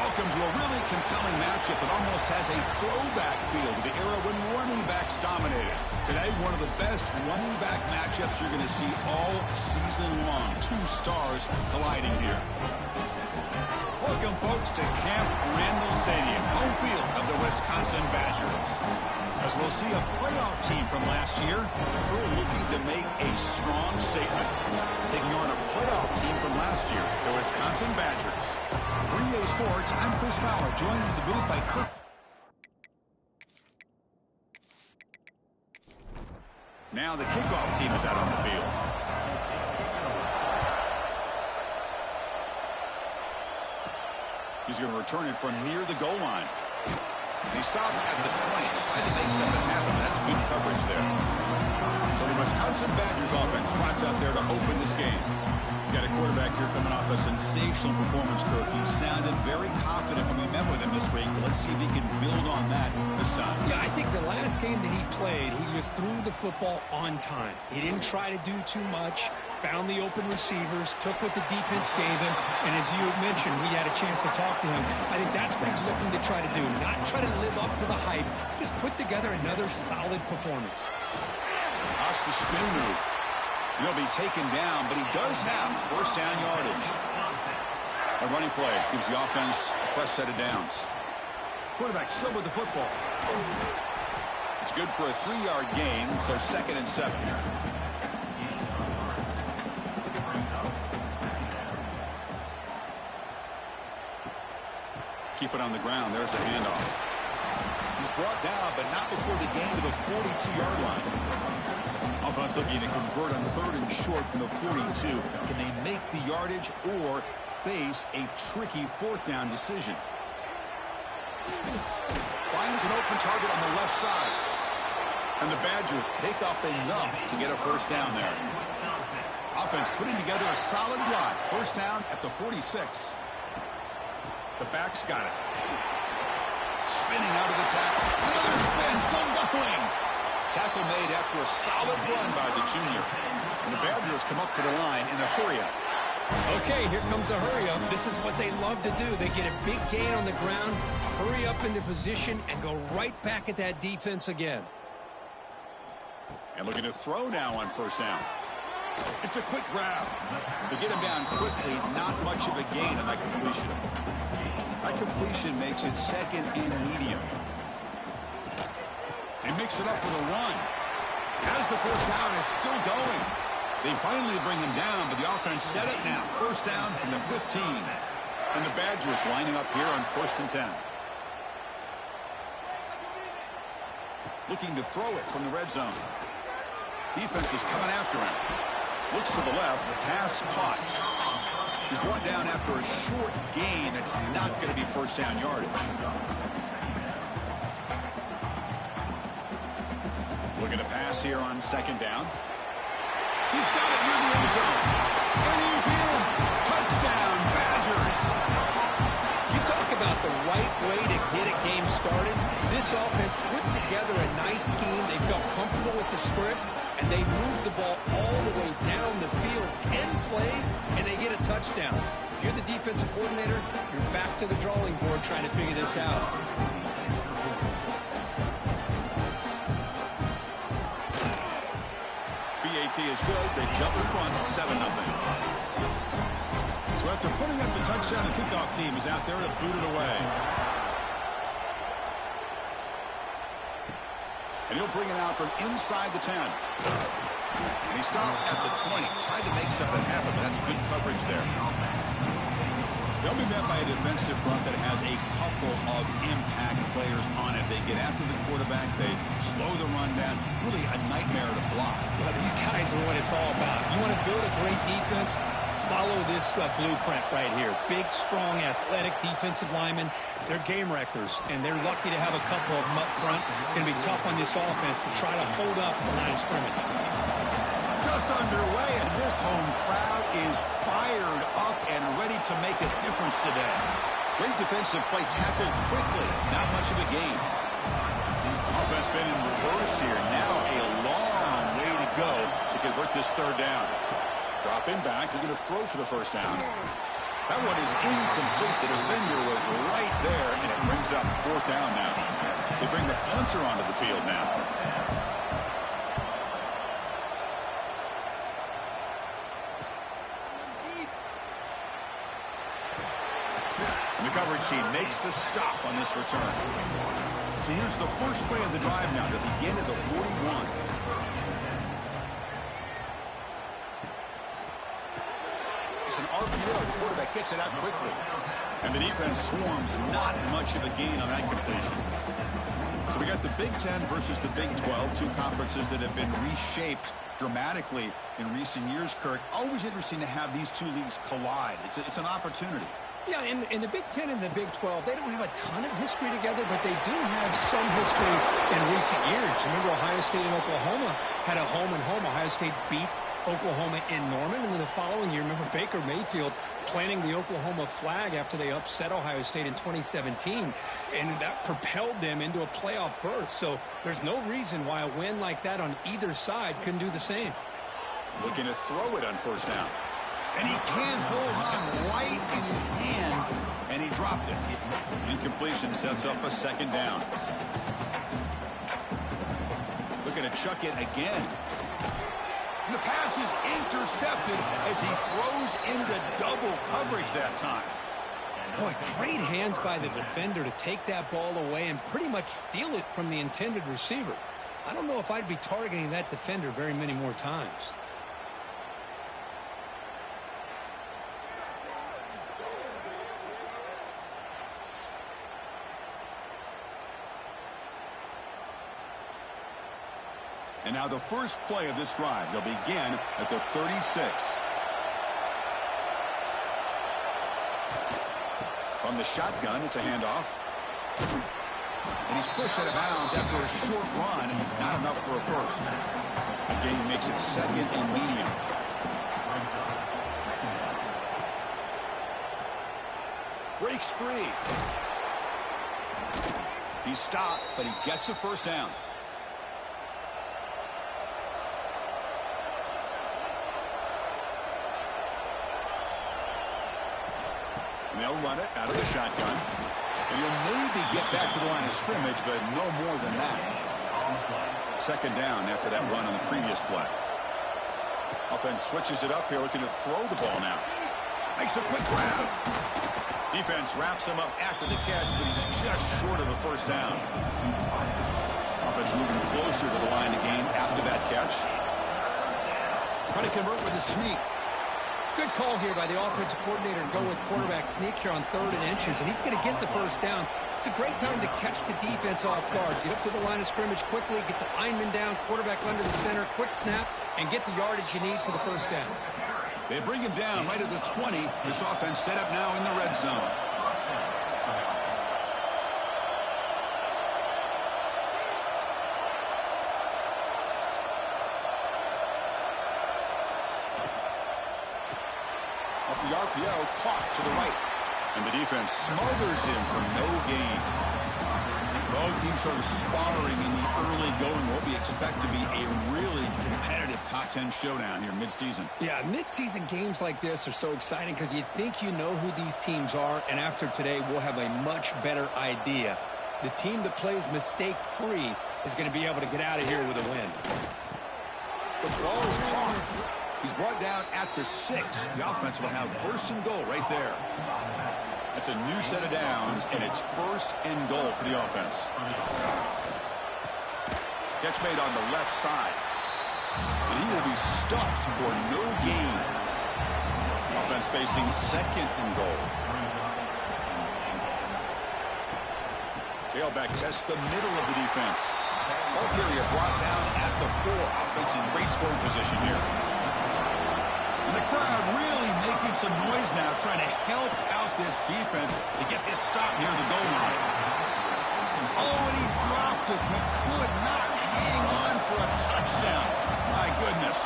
Welcome to a really compelling matchup that almost has a throwback feel to the era when running backs dominated. Today, one of the best running back matchups you're going to see all season long. Two stars colliding here. Welcome, folks, to Camp Randall Stadium, home field of the Wisconsin Badgers. As we'll see a playoff team from last year, Crew looking to make a strong statement. Taking on a playoff team from last year, the Wisconsin Badgers. 3 Sports, I'm Chris Fowler, joined in the booth by Kirk. Now the kickoff team is out on the field. He's going to return it from near the goal line. He stopped at the 20, tried to make something happen. That's good coverage there. So the Wisconsin Badgers offense trots out there to open this game. You got a quarterback here coming off a sensational performance, Kirk. He sounded very confident when we met with him this week. Let's see if he can build on that this time. Yeah, I think the last game that he played, he just threw the football on time. He didn't try to do too much, found the open receivers, took what the defense gave him, and as you mentioned, we had a chance to talk to him. I think that's what he's looking to try to do, not try to live up to the hype, just put together another solid performance. That's the spin move. He'll be taken down, but he does have first down yardage. A running play gives the offense a fresh set of downs. Quarterback still with the football. It's good for a 3-yard gain, so 2nd and 7. Keep it on the ground. There's the handoff. He's brought down, but not before the gain to the 42-yard line. Offense looking to convert on 3rd and short from the 42. Can they make the yardage or face a tricky 4th down decision? Finds an open target on the left side. And the Badgers pick up enough to get a first down there. Offense putting together a solid drive. First down at the 46. The back's got it. Spinning out of the tackle. Another spin, still going. Tackle made after a solid run by the junior. And the Badgers come up to the line in a hurry-up. Okay, here comes the hurry-up. This is what they love to do. They get a big gain on the ground, hurry up into position, and go right back at that defense again. And looking to throw now on first down. It's a quick grab. To get him down quickly, not much of a gain on that completion. That completion makes it 2nd and medium. They mix it up with a run. As the first down is still going. They finally bring him down, but the offense set up now. First down from the 15. And the Badgers lining up here on 1st and 10. Looking to throw it from the red zone. Defense is coming after him. Looks to the left. Pass caught. He's brought down after a short gain. That's not going to be first down yardage. Looking to pass here on 2nd down. He's got it near the end zone. And he's in. Touchdown, Badgers. You talk about the right way to get a game started. This offense put together a nice scheme. They felt comfortable with the script, and they moved the ball all the way down the field. 10 plays, and they get a touchdown. If you're the defensive coordinator, you're back to the drawing board trying to figure this out. BAT is good. They jump in front 7-0. So after putting up the touchdown, the kickoff team is out there to boot it away. And he'll bring it out from inside the 10. And he stopped at the 20. Tried to make something happen, but that's good coverage there. They'll be met by a defensive front that has a couple of impact players on it. They get after the quarterback. They slow the run down. Really a nightmare to block. Well, these guys are what it's all about. You want to build a great defense? Follow this blueprint right here. Big, strong, athletic defensive linemen. They're game wreckers, and they're lucky to have a couple of them up front. Going to be tough on this offense to try to hold up the line of scrimmage. Just underway, and this home crowd is fired up and ready to make a difference today. Great defensive play, tackled quickly. Not much of a gain. Offense been in reverse here. Now a long way to go to convert this 3rd down. Drop in back. They're going to throw for the first down. That one is incomplete. The defender was right there, and it brings up 4th down now. They bring the punter onto the field now. And the coverage team makes the stop on this return. So here's the first play of the drive now to begin at the 41. It's an RPO. The quarterback gets it out quickly. And the defense swarms. Not much of a gain on that completion. So we got the Big Ten versus the Big 12, two conferences that have been reshaped dramatically in recent years, Kirk. Always interesting to have these two leagues collide. It's an opportunity. Yeah, in the Big Ten and the Big 12, they don't have a ton of history together, but they do have some history in recent years. Remember, Ohio State and Oklahoma had a home-and-home. Ohio State beat Oklahoma in Norman, and then the following year, remember Baker Mayfield planting the Oklahoma flag after they upset Ohio State in 2017, and that propelled them into a playoff berth. So there's no reason why a win like that on either side couldn't do the same. Looking to throw it on 1st down. And he can't hold on right in his hands, and he dropped it. Incompletion sets up a 2nd down. Looking to chuck it again. And the pass is intercepted as he throws into double coverage that time. Boy, great hands by the defender to take that ball away and pretty much steal it from the intended receiver. I don't know if I'd be targeting that defender very many more times. And now the first play of this drive. They'll begin at the 36. From the shotgun, it's a handoff. And he's pushed out of bounds after a short run. Not enough for a first. The game makes it 2nd and medium. Breaks free. He's stopped, but he gets a 1st down. They'll run it out of the shotgun. And he'll maybe get back to the line of scrimmage, but no more than that. 2nd down after that run on the previous play. Offense switches it up here, looking to throw the ball now. Makes a quick grab. Defense wraps him up after the catch, but he's just short of a 1st down. Offense moving closer to the line of game after that catch. Trying to convert with a sneak. Good call here by the offensive coordinator to go with quarterback sneak here on 3rd and inches, and he's going to get the 1st down. It's a great time to catch the defense off guard. Get up to the line of scrimmage quickly, get the lineman down, quarterback under the center, quick snap, and get the yardage you need for the 1st down. They bring him down right at the 20. This offense set up now in the red zone. Off the RPO, caught to the right. And the defense smothers him for no gain. Both teams sort of sparring in the early going. What we expect to be a really competitive top 10 showdown here mid-season. Yeah, mid-season games like this are so exciting because you think you know who these teams are, and after today we'll have a much better idea. The team that plays mistake-free is going to be able to get out of here with a win. The ball is caught. He's brought down at the 6. The offense will have 1st and goal right there. That's a new set of downs, and it's 1st and goal for the offense. Catch made on the left side. And he will be stuffed for no gain. Offense facing 2nd and goal. Tailback tests the middle of the defense. Ball carrier brought down at the 4. Offense in great scoring position here. And the crowd really making some noise now, trying to help out this defense to get this stop near the goal line. Oh, and he dropped it. He could not hang on for a touchdown. My goodness.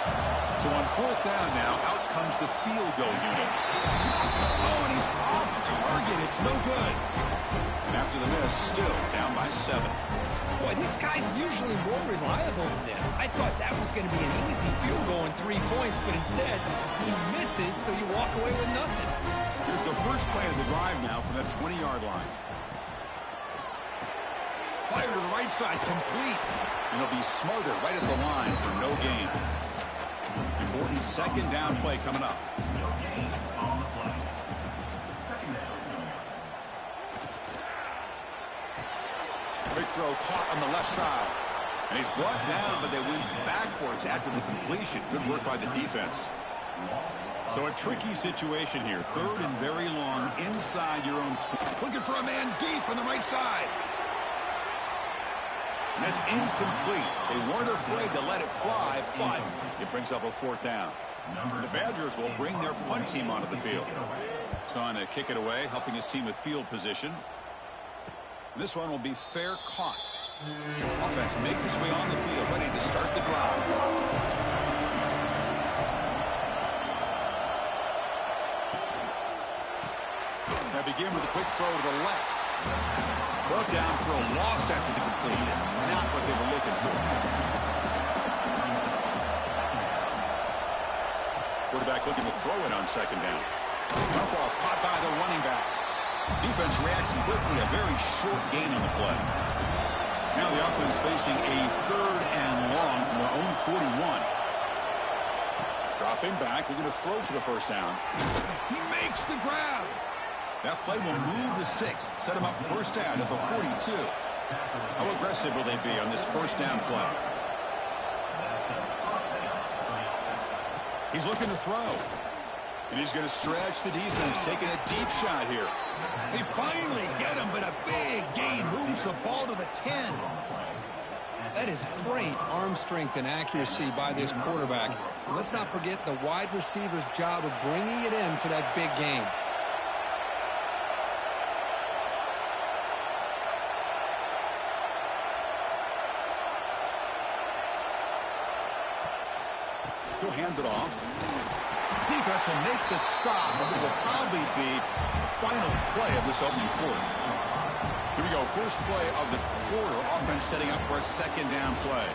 So on 4th down now, out comes the field goal unit. Oh, and he's off target. It's no good. After the miss, still down by 7. Boy, this guy's usually more reliable than this. I thought that was going to be an easy field goal in 3 points, but instead, he misses, so you walk away with nothing. Here's the first play of the drive now from the 20-yard line. Fire to the right side, complete. And he'll be smothered right at the line for no gain. Important second down play coming up. No gain on the play. Second down. Quick throw caught on the left side. And he's brought down, but they went backwards after the completion. Good work by the defense. So a tricky situation here. 3rd and very long inside your own 20. Looking for a man deep on the right side. And that's incomplete. They weren't afraid to let it fly, but it brings up a 4th down. The Badgers will bring their punt team onto the field. Son to kick it away, helping his team with field position. This one will be fair caught. Offense makes its way on the field, ready to start the drive. Now begin with a quick throw to the left. Brought down for a loss after the completion. Not what they were looking for. Quarterback looking to throw it on 2nd down. Dump off caught by the running back. Defense reacts quickly. A very short gain on the play. Now the offense facing a 3rd and long from their own 41. Dropping back, looking to throw for the 1st down. He makes the grab. That play will move the sticks, set him up 1st down at the 42. How aggressive will they be on this 1st down play? He's looking to throw. And he's going to stretch the defense, taking a deep shot here. They finally get him, but a big gain moves the ball to the 10. That is great arm strength and accuracy by this quarterback. Let's not forget the wide receiver's job of bringing it in for that big gain. He'll hand it off. Defense will make the stop, and it will probably be the final play of this opening quarter. Here we go, first play of the quarter. Offense setting up for a 2nd down play.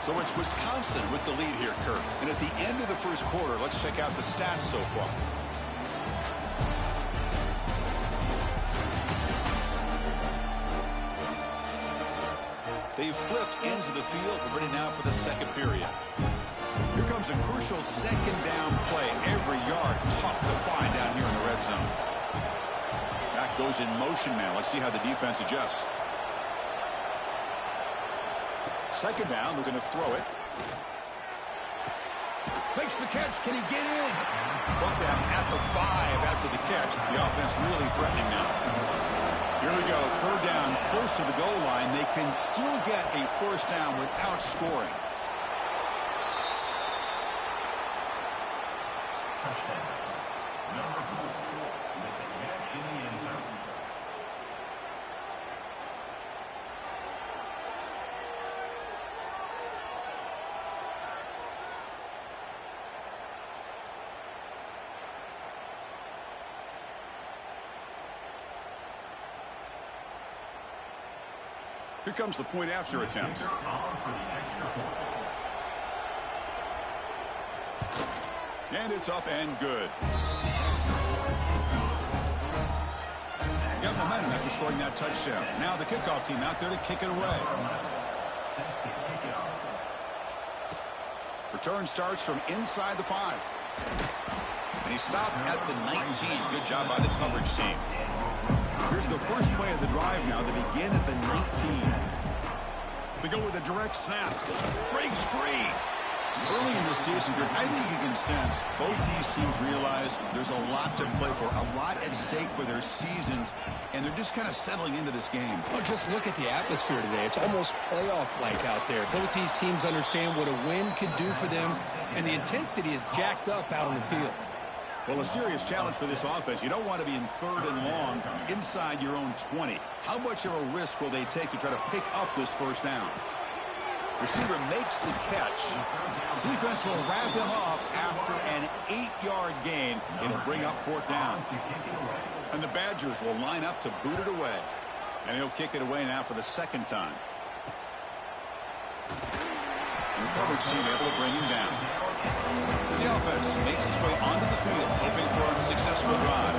So it's Wisconsin with the lead here, Kirk. And at the end of the first quarter, let's check out the stats so far. They've flipped ends of the field. We're ready now for the 2nd period. Here comes a crucial 2nd down play. Every yard tough to find down here in the red zone. Back goes in motion now. Let's see how the defense adjusts. 2nd down, we're going to throw it. Makes the catch. Can he get in? Brought down at the 5 after the catch. The offense really threatening now. Here we go. 3rd down, close to the goal line. They can still get a 1st down without scoring. Here comes the point after attempt. And it's up and good. Got momentum after scoring that touchdown. Now the kickoff team out there to kick it away. Return starts from inside the 5. And he stopped at the 19. Good job by the coverage team. Here's the first play of the drive now. They begin at the 19. They go with a direct snap. Breaks free. Early in the season, I think you can sense both these teams realize there's a lot to play for, a lot at stake for their seasons, and they're just kind of settling into this game. Well, just look at the atmosphere today. It's almost playoff-like out there. Both these teams understand what a win could do for them, and the intensity is jacked up out on the field. Well, a serious challenge for this offense. You don't want to be in 3rd and long inside your own 20. How much of a risk will they take to try to pick up this 1st down? Receiver makes the catch. Defense will wrap him up after an 8-yard gain. It'll bring up 4th down. And the Badgers will line up to boot it away. And he'll kick it away now for the 2nd time. And the coverage team able to bring him down. The offense makes its way onto the field, hoping for a successful drive.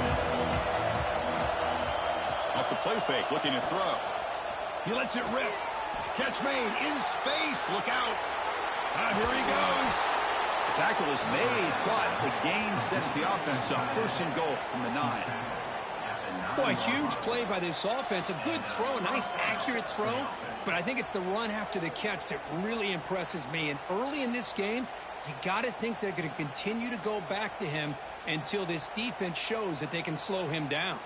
Off the play fake, looking to throw. He lets it rip. Catch made in space. Look out. Here he goes. The tackle is made, but the gain sets the offense up. 1st and goal from the 9. Boy, huge play by this offense. A good throw, a nice accurate throw. But I think it's the run after the catch that really impresses me. And early in this game, you got to think they're going to continue to go back to him until this defense shows that they can slow him down.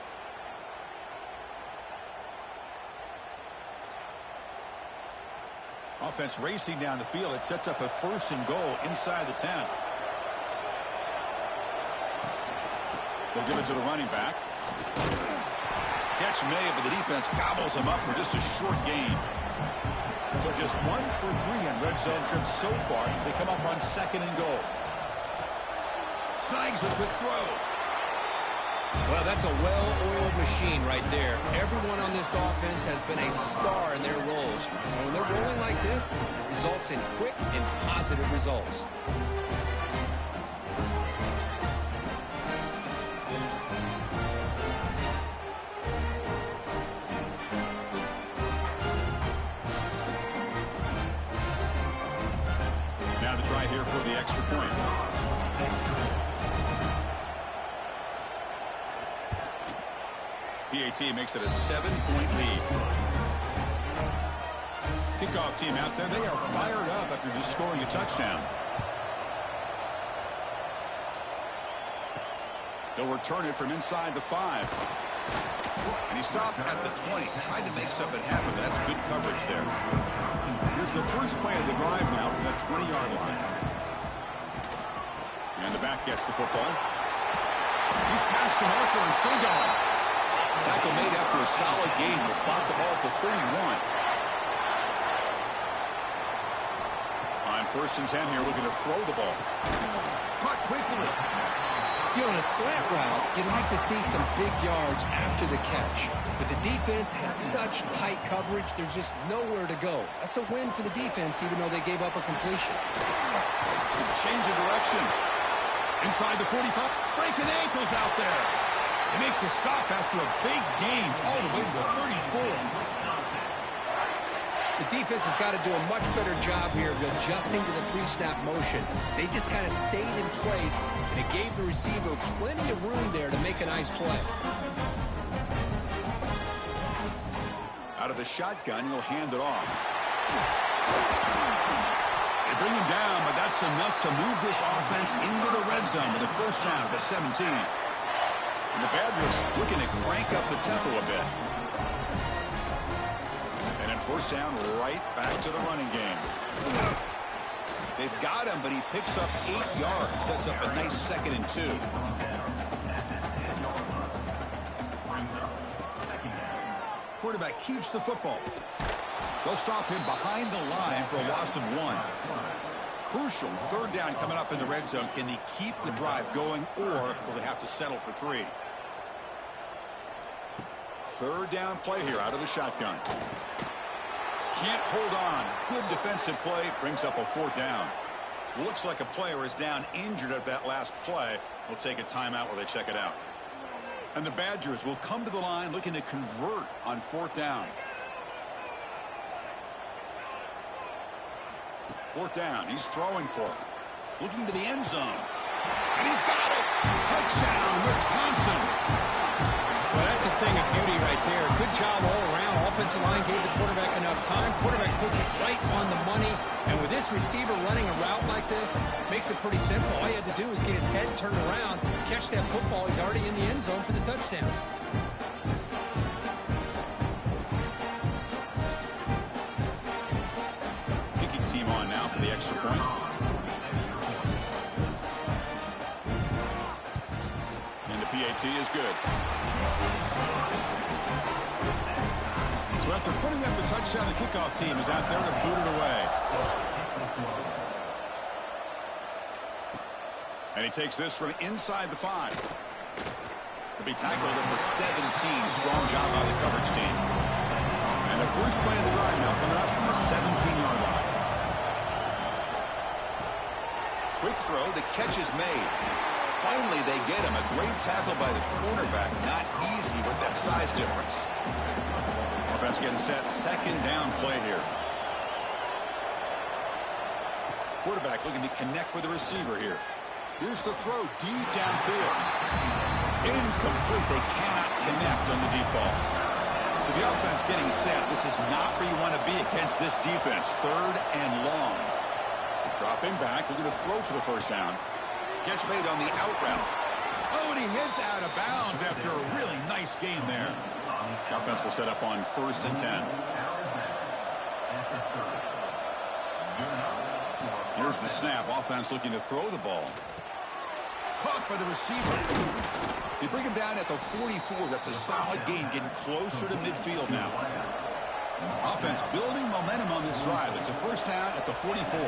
Offense racing down the field. It sets up a 1st and goal inside the 10. They'll give it to the running back. Catch made, but the defense gobbles him up for just a short gain. So just 1 for 3 in red zone trips so far. They come up on 2nd and goal. Snags the quick throw. Well, that's a well-oiled machine right there. Everyone on this offense has been a star in their roles. And when they're rolling like this, it results in quick and positive results. Now the try here for the extra point. PAT makes it a 7-point lead. Kickoff team out there. They are fired up after just scoring a touchdown. They'll return it from inside the 5. And he stopped at the 20. Tried to make something happen. That's good coverage there. Here's the first play of the drive now from that 20-yard line. And the back gets the football. He's past the marker and still going. Tackle made after a solid gain. Will spot the ball for 31. On 1st and 10 here, looking to throw the ball. Caught quickly. You know, on a slant route, you'd like to see some big yards after the catch. But the defense has such tight coverage, there's just nowhere to go. That's a win for the defense, even though they gave up a completion. Change of direction. Inside the 45. Breaking ankles out there. They make the stop after a big gain all the way to the 34. The defense has got to do a much better job here of adjusting to the pre-snap motion. They just kind of stayed in place, and it gave the receiver plenty of room there to make a nice play. Out of the shotgun, he'll hand it off. They bring him down, but that's enough to move this offense into the red zone with a 1st down at the 17. And the Badgers looking to crank up the tempo a bit. And then 1st down, right back to the running game. They've got him, but he picks up 8 yards. Sets up a nice 2nd and 2. Quarterback keeps the football. They'll stop him behind the line for a loss of 1. Crucial 3rd down coming up in the red zone. Can he keep the drive going, or will they have to settle for 3? 3rd down play here out of the shotgun. Can't hold on. Good defensive play. Brings up a 4th down. Looks like a player is down injured at that last play. We'll take a timeout while they check it out. And the Badgers will come to the line looking to convert on 4th down. 4th down. He's throwing for it. Looking to the end zone. And he's got it. Touchdown, Wisconsin. Well, that's a thing of beauty right there. Good job all around. Offensive line gave the quarterback enough time. Quarterback puts it right on the money. And with this receiver running a route like this, makes it pretty simple. All you had to do is get his head turned around, catch that football. He's already in the end zone for the touchdown. Kicking team on now for the extra point. And the PAT is good. So So after putting up the touchdown, the kickoff team is out there to boot it away. And he takes this from inside the 5. To be tackled at the 17. Strong job by the coverage team. And the first play of the drive now coming up from the 17-yard line. Quick throw. The catch is made. Finally, they get him. A great tackle by the cornerback. Not easy with that size difference. Offense getting set. Second down play here. Quarterback looking to connect with the receiver here. Here's the throw deep downfield. Incomplete. They cannot connect on the deep ball. So the offense getting set. This is not where you want to be against this defense. Third and long. Dropping back. Looking to throw for the first down. Catch made on the out route. Oh, and he hits out of bounds after a really nice game there. The offense will set up on 1st and 10. Here's the snap. Offense looking to throw the ball. Caught by the receiver. They bring him down at the 44. That's a solid gain, getting closer to midfield now. Offense building momentum on this drive. It's a first down at the 44.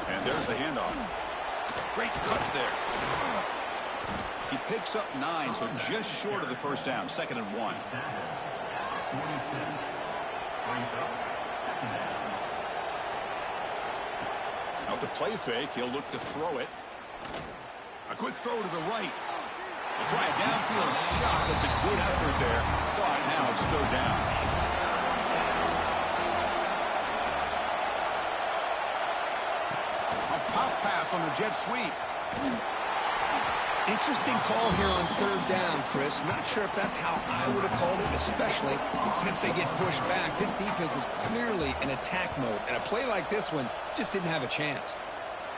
And there's the handoff. Great cut there. He picks up 9, so just short of the first down. 2nd and 1. Now with the play fake, he'll look to throw it. A quick throw to the right. They'll try a downfield shot. That's a good effort there. But now it's 3rd down. A pop pass on the jet sweep. Interesting call here on 3rd down, Chris. Not sure if that's how I would have called it, especially since they get pushed back. This defense is clearly in attack mode, and a play like this one just didn't have a chance.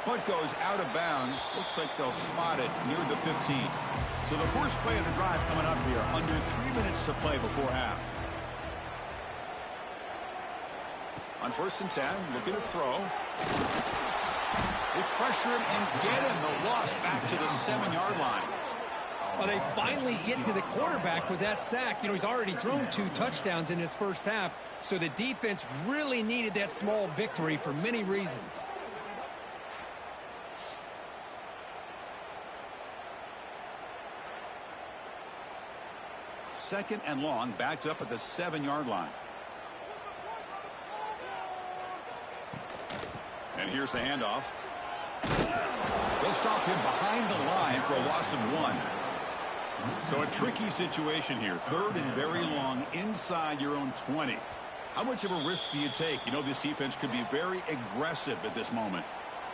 Punt goes out of bounds. Looks like they'll spot it near the 15. So the first play of the drive coming up here. Under 3 minutes to play before half. On 1st and 10, looking to throw. They pressure him and get him. The loss back to the 7-yard line. Well, they finally get to the quarterback with that sack. You know, he's already thrown 2 touchdowns in his first half, so the defense really needed that small victory for many reasons. Second and long, backed up at the 7-yard line. And here's the handoff. They'll stop him behind the line for a loss of 1. So a tricky situation here. 3rd and very long inside your own 20. How much of a risk do you take? You know this defense could be very aggressive at this moment.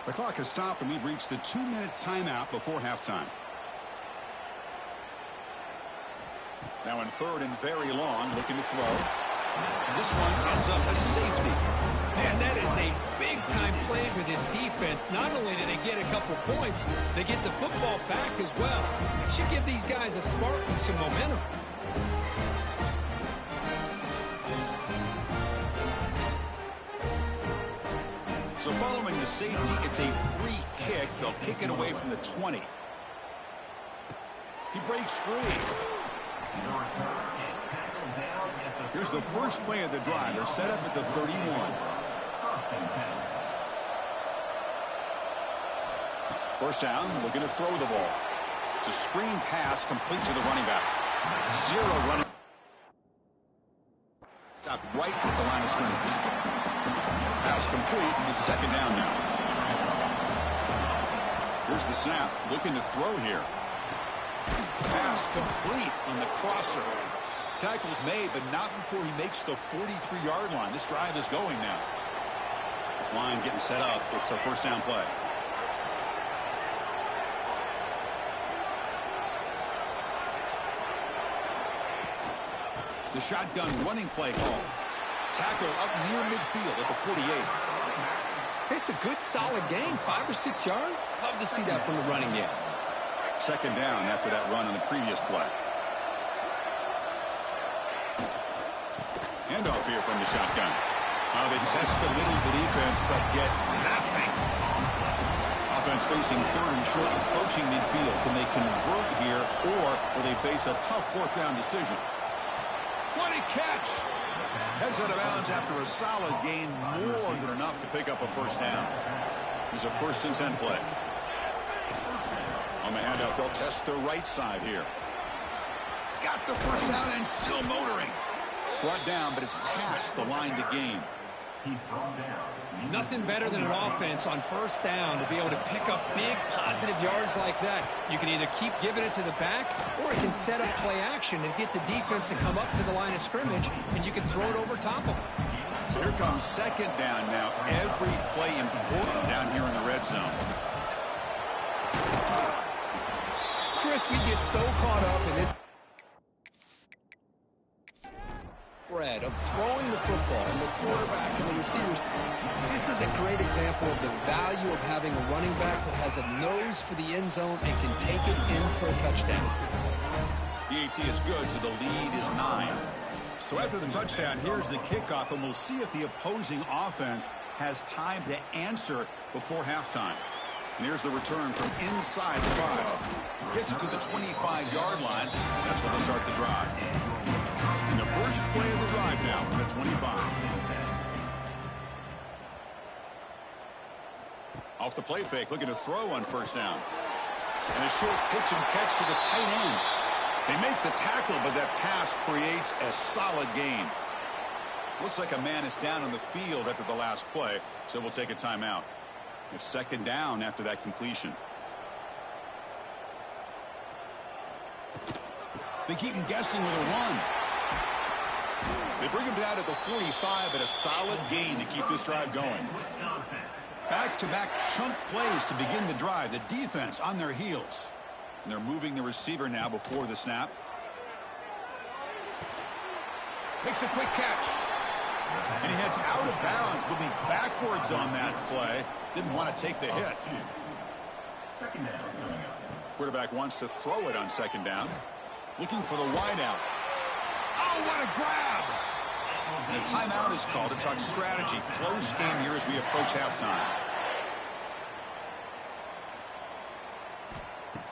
The clock has stopped and we've reached the 2-minute timeout before halftime. Now in 3rd and very long, looking to throw. This one ends up a safety. Man, that is a big-time play with this defense. Not only do they get a couple points, they get the football back as well. It should give these guys a spark and some momentum. So following the safety, it's a free kick. They'll kick it away from the 20. He breaks free. Here's the first play of the drive. They're set up at the 31. First down, looking to throw the ball. It's a screen pass complete to the running back. 0 running. Stop right at the line of scrimmage. Pass complete. It's 2nd down now. Here's the snap. Looking to throw here. Pass complete on the crosser. Tackle's made, but not before he makes the 43-yard line. This drive is going now. This line getting set up. It's a first down play. The shotgun running play call. Tackle up near midfield at the 48. It's a good, solid game. 5 or 6 yards. Love to see that from the running game. 2nd down after that run on the previous play. Handoff here from the shotgun. They test the middle of the defense, but get nothing. Offense facing 3rd and short, approaching midfield. Can they convert here, or will they face a tough 4th down decision? What a catch! Heads out of bounds after a solid gain, more than enough to pick up a first down. Here's a 1st and 10 play. On the handout, they'll test the right side here. He's got the first down and still motoring. Brought down, but it's past the line to gain. Nothing better than an offense on first down to be able to pick up big positive yards like that. You can either keep giving it to the back, or you can set up play action and get the defense to come up to the line of scrimmage, and you can throw it over top of them. So here comes 2nd down now. Every play important down here in the red zone. Chris, we get so caught up in this spread of throwing the football and the quarterback and the receivers. This is a great example of the value of having a running back that has a nose for the end zone and can take it in for a touchdown. EAT is good, so the lead is 9. So after the touchdown, here's the kickoff, and we'll see if the opposing offense has time to answer before halftime. And here's the return from inside the 5. Gets it to the 25-yard line. That's where they'll start the drive. And the first play of the drive now from the 25. Off the play fake, looking to throw on first down. And a short pitch and catch to the tight end. They make the tackle, but that pass creates a solid gain. Looks like a man is down on the field after the last play, so we'll take a timeout. It's 2nd down after that completion. They keep him guessing with a run. They bring him down at the 45, but a solid gain to keep this drive going. Back-to-back chunk plays to begin the drive. The defense on their heels. And they're moving the receiver now before the snap. Makes a quick catch. And he heads out of bounds, moving backwards on that play. Didn't want to take the hit. Quarterback wants to throw it on 2nd down. Looking for the wideout. Oh, what a grab! And a timeout is called to talk strategy. Close game here as we approach halftime.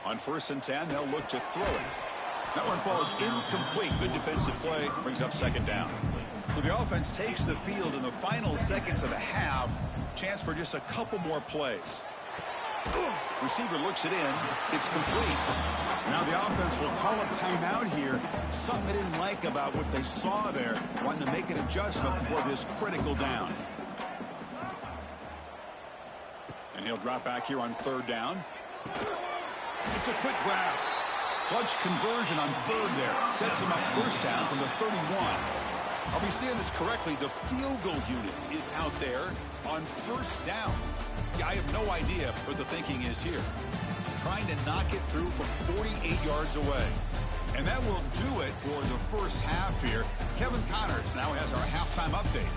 On 1st and 10, they'll look to throw it. That one falls incomplete. Good defensive play brings up 2nd down. So the offense takes the field in the final seconds of the half. Chance for just a couple more plays. Receiver looks it in. It's complete. Now the offense will call a timeout here. Something they didn't like about what they saw there. Wanting to make an adjustment for this critical down. And he'll drop back here on 3rd down. It's a quick grab. Clutch conversion on 3rd there. Sets him up first down from the 31. Are we seeing this correctly? The field goal unit is out there on 1st down. Yeah, I have no idea what the thinking is here. Trying to knock it through from 48 yards away. And that will do it for the first half here. Kevin Connors now has our halftime update.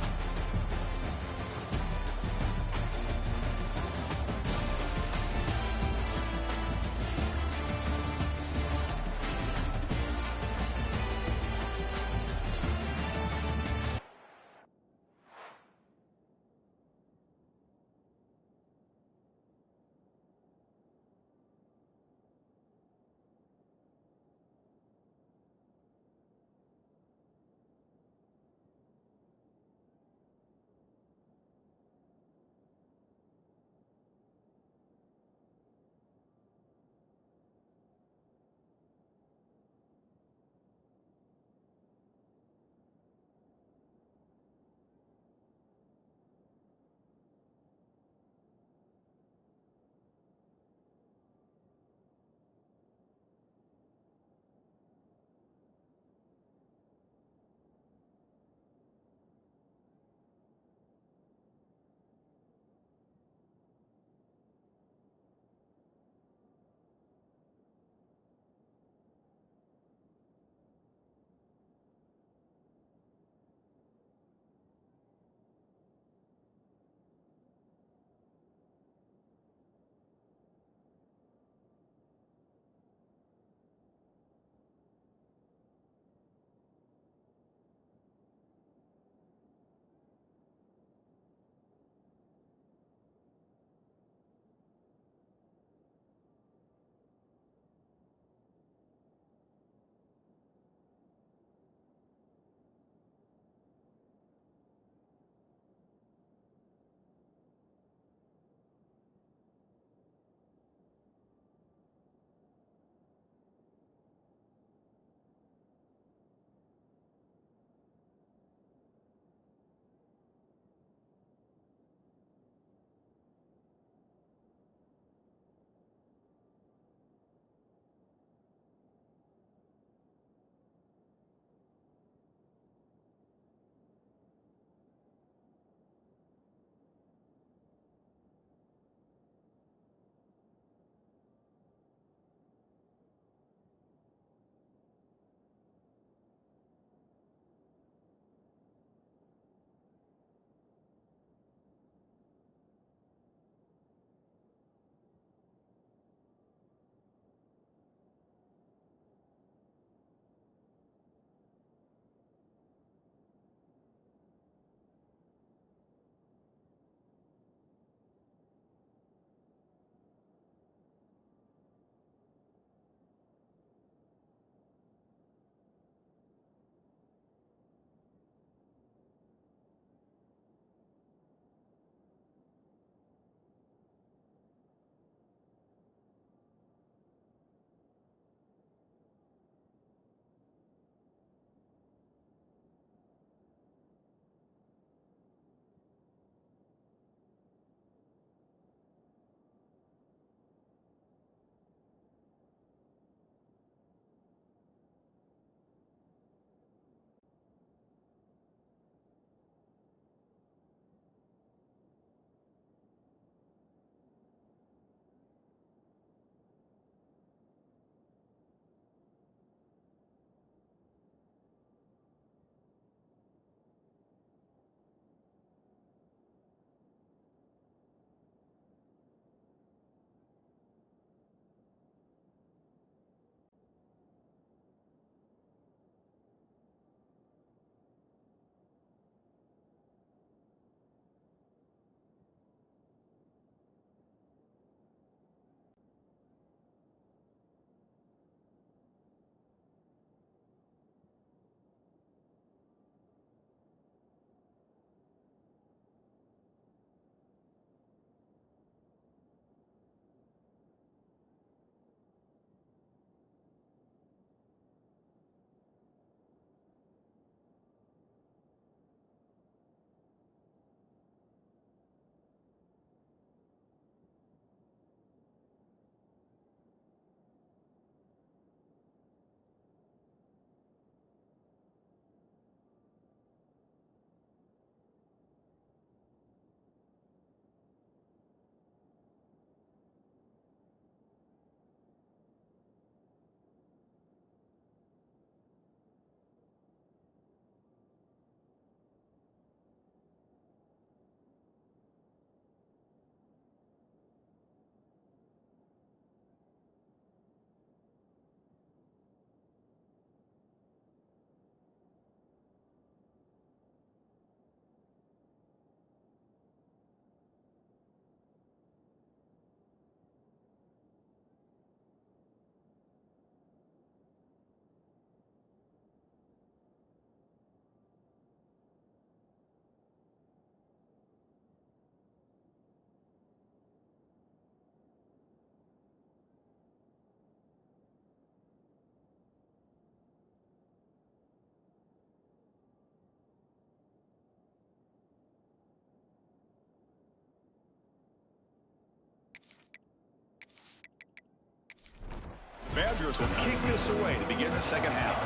Badgers will kick this away to begin the second half.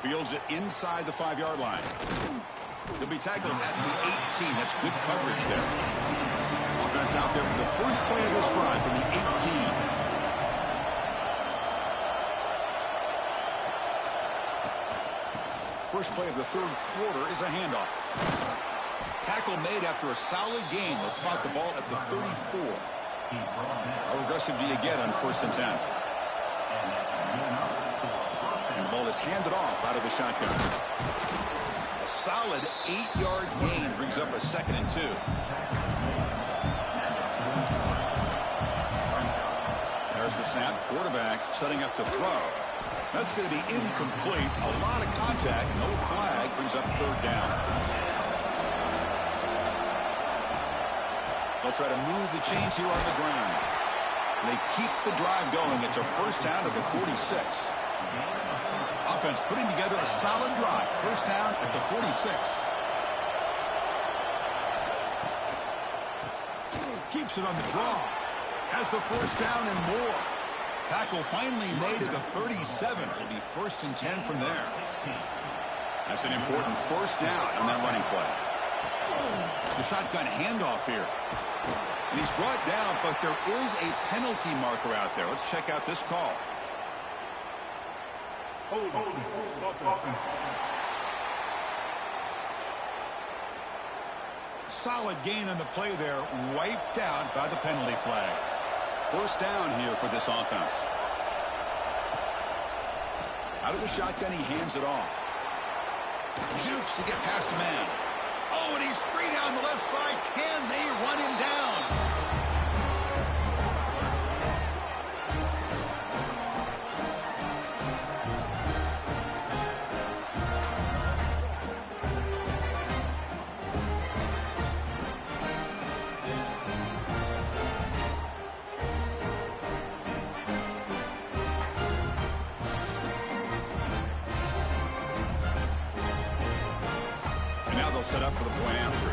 Fields it inside the 5-yard line. He'll be tackled at the 18. That's good coverage there. Offense out there for the first play of this drive from the 18. First play of the third quarter is a handoff. Tackle made after a solid gain. They'll spot the ball at the 34. How aggressive do you get on 1st and 10? And the ball is handed off out of the shotgun. A solid 8-yard gain brings up a 2nd and 2. There's the snap. Quarterback setting up the throw. That's going to be incomplete. A lot of contact. No flag. Brings up 3rd down. They'll try to move the chains here on the ground. They keep the drive going. It's a 1st down to the 46. Offense putting together a solid drive. 1st down at the 46. Keeps it on the draw. Has the 1st down and more. Tackle finally made at the 37. It'll be 1st and 10 from there. That's an important 1st down on that running play. The shotgun handoff here. And he's brought down, but there is a penalty marker out there. Let's check out this call. Solid gain on the play there, wiped out by the penalty flag. 1st down here for this offense. Out of the shotgun, he hands it off. Jukes to get past a man. Oh, and he's free down the left side. Can they run him down? Set up for the point after.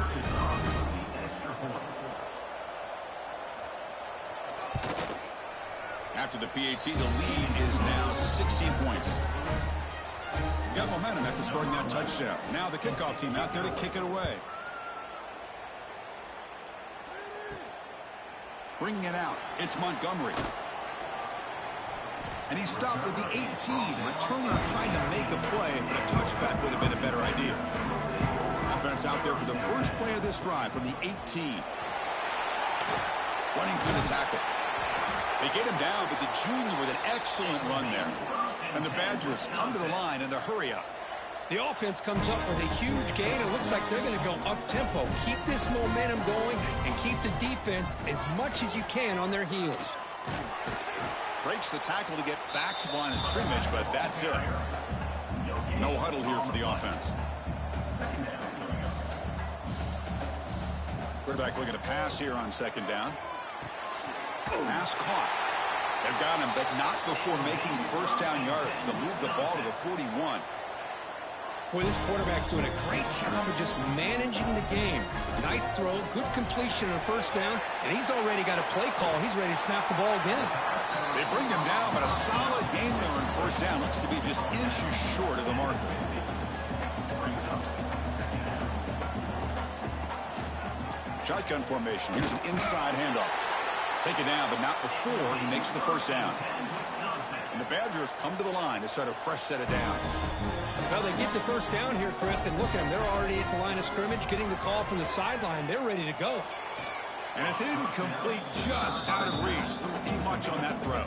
After the PAT, the lead is now 16 points. Got momentum after scoring that touchdown. Now the kickoff team out there to kick it away. Bringing it out, it's Montgomery. And he stopped with the 18. Returner trying to make a play, but a touchback would have been a better idea. Offense out there for the first play of this drive from the 18. Running through the tackle. They get him down, but the junior with an excellent run there. And the Badgers come to the line in the hurry up. The offense comes up with a huge gain. It looks like they're going to go up-tempo. Keep this momentum going and keep the defense as much as you can on their heels. Breaks the tackle to get back to the line of scrimmage, but that's it. No huddle here for the offense. Quarterback looking to pass here on 2nd down. Pass caught. They've got him, but not before making 1st down yards. They'll move the ball to the 41. Boy, this quarterback's doing a great job of just managing the game. Nice throw, good completion on 1st down, and he's already got a play call. He's ready to snap the ball again. They bring him down, but a solid game there on 1st down. Looks to be just inches short of the marker. Shotgun formation. Here's an inside handoff. Take it down, but not before he makes the 1st down. And the Badgers come to the line to start a fresh set of downs. Well, they get the 1st down here, Chris, and look at them. They're already at the line of scrimmage, getting the call from the sideline. They're ready to go. And it's incomplete, just out of reach. A little too much on that throw.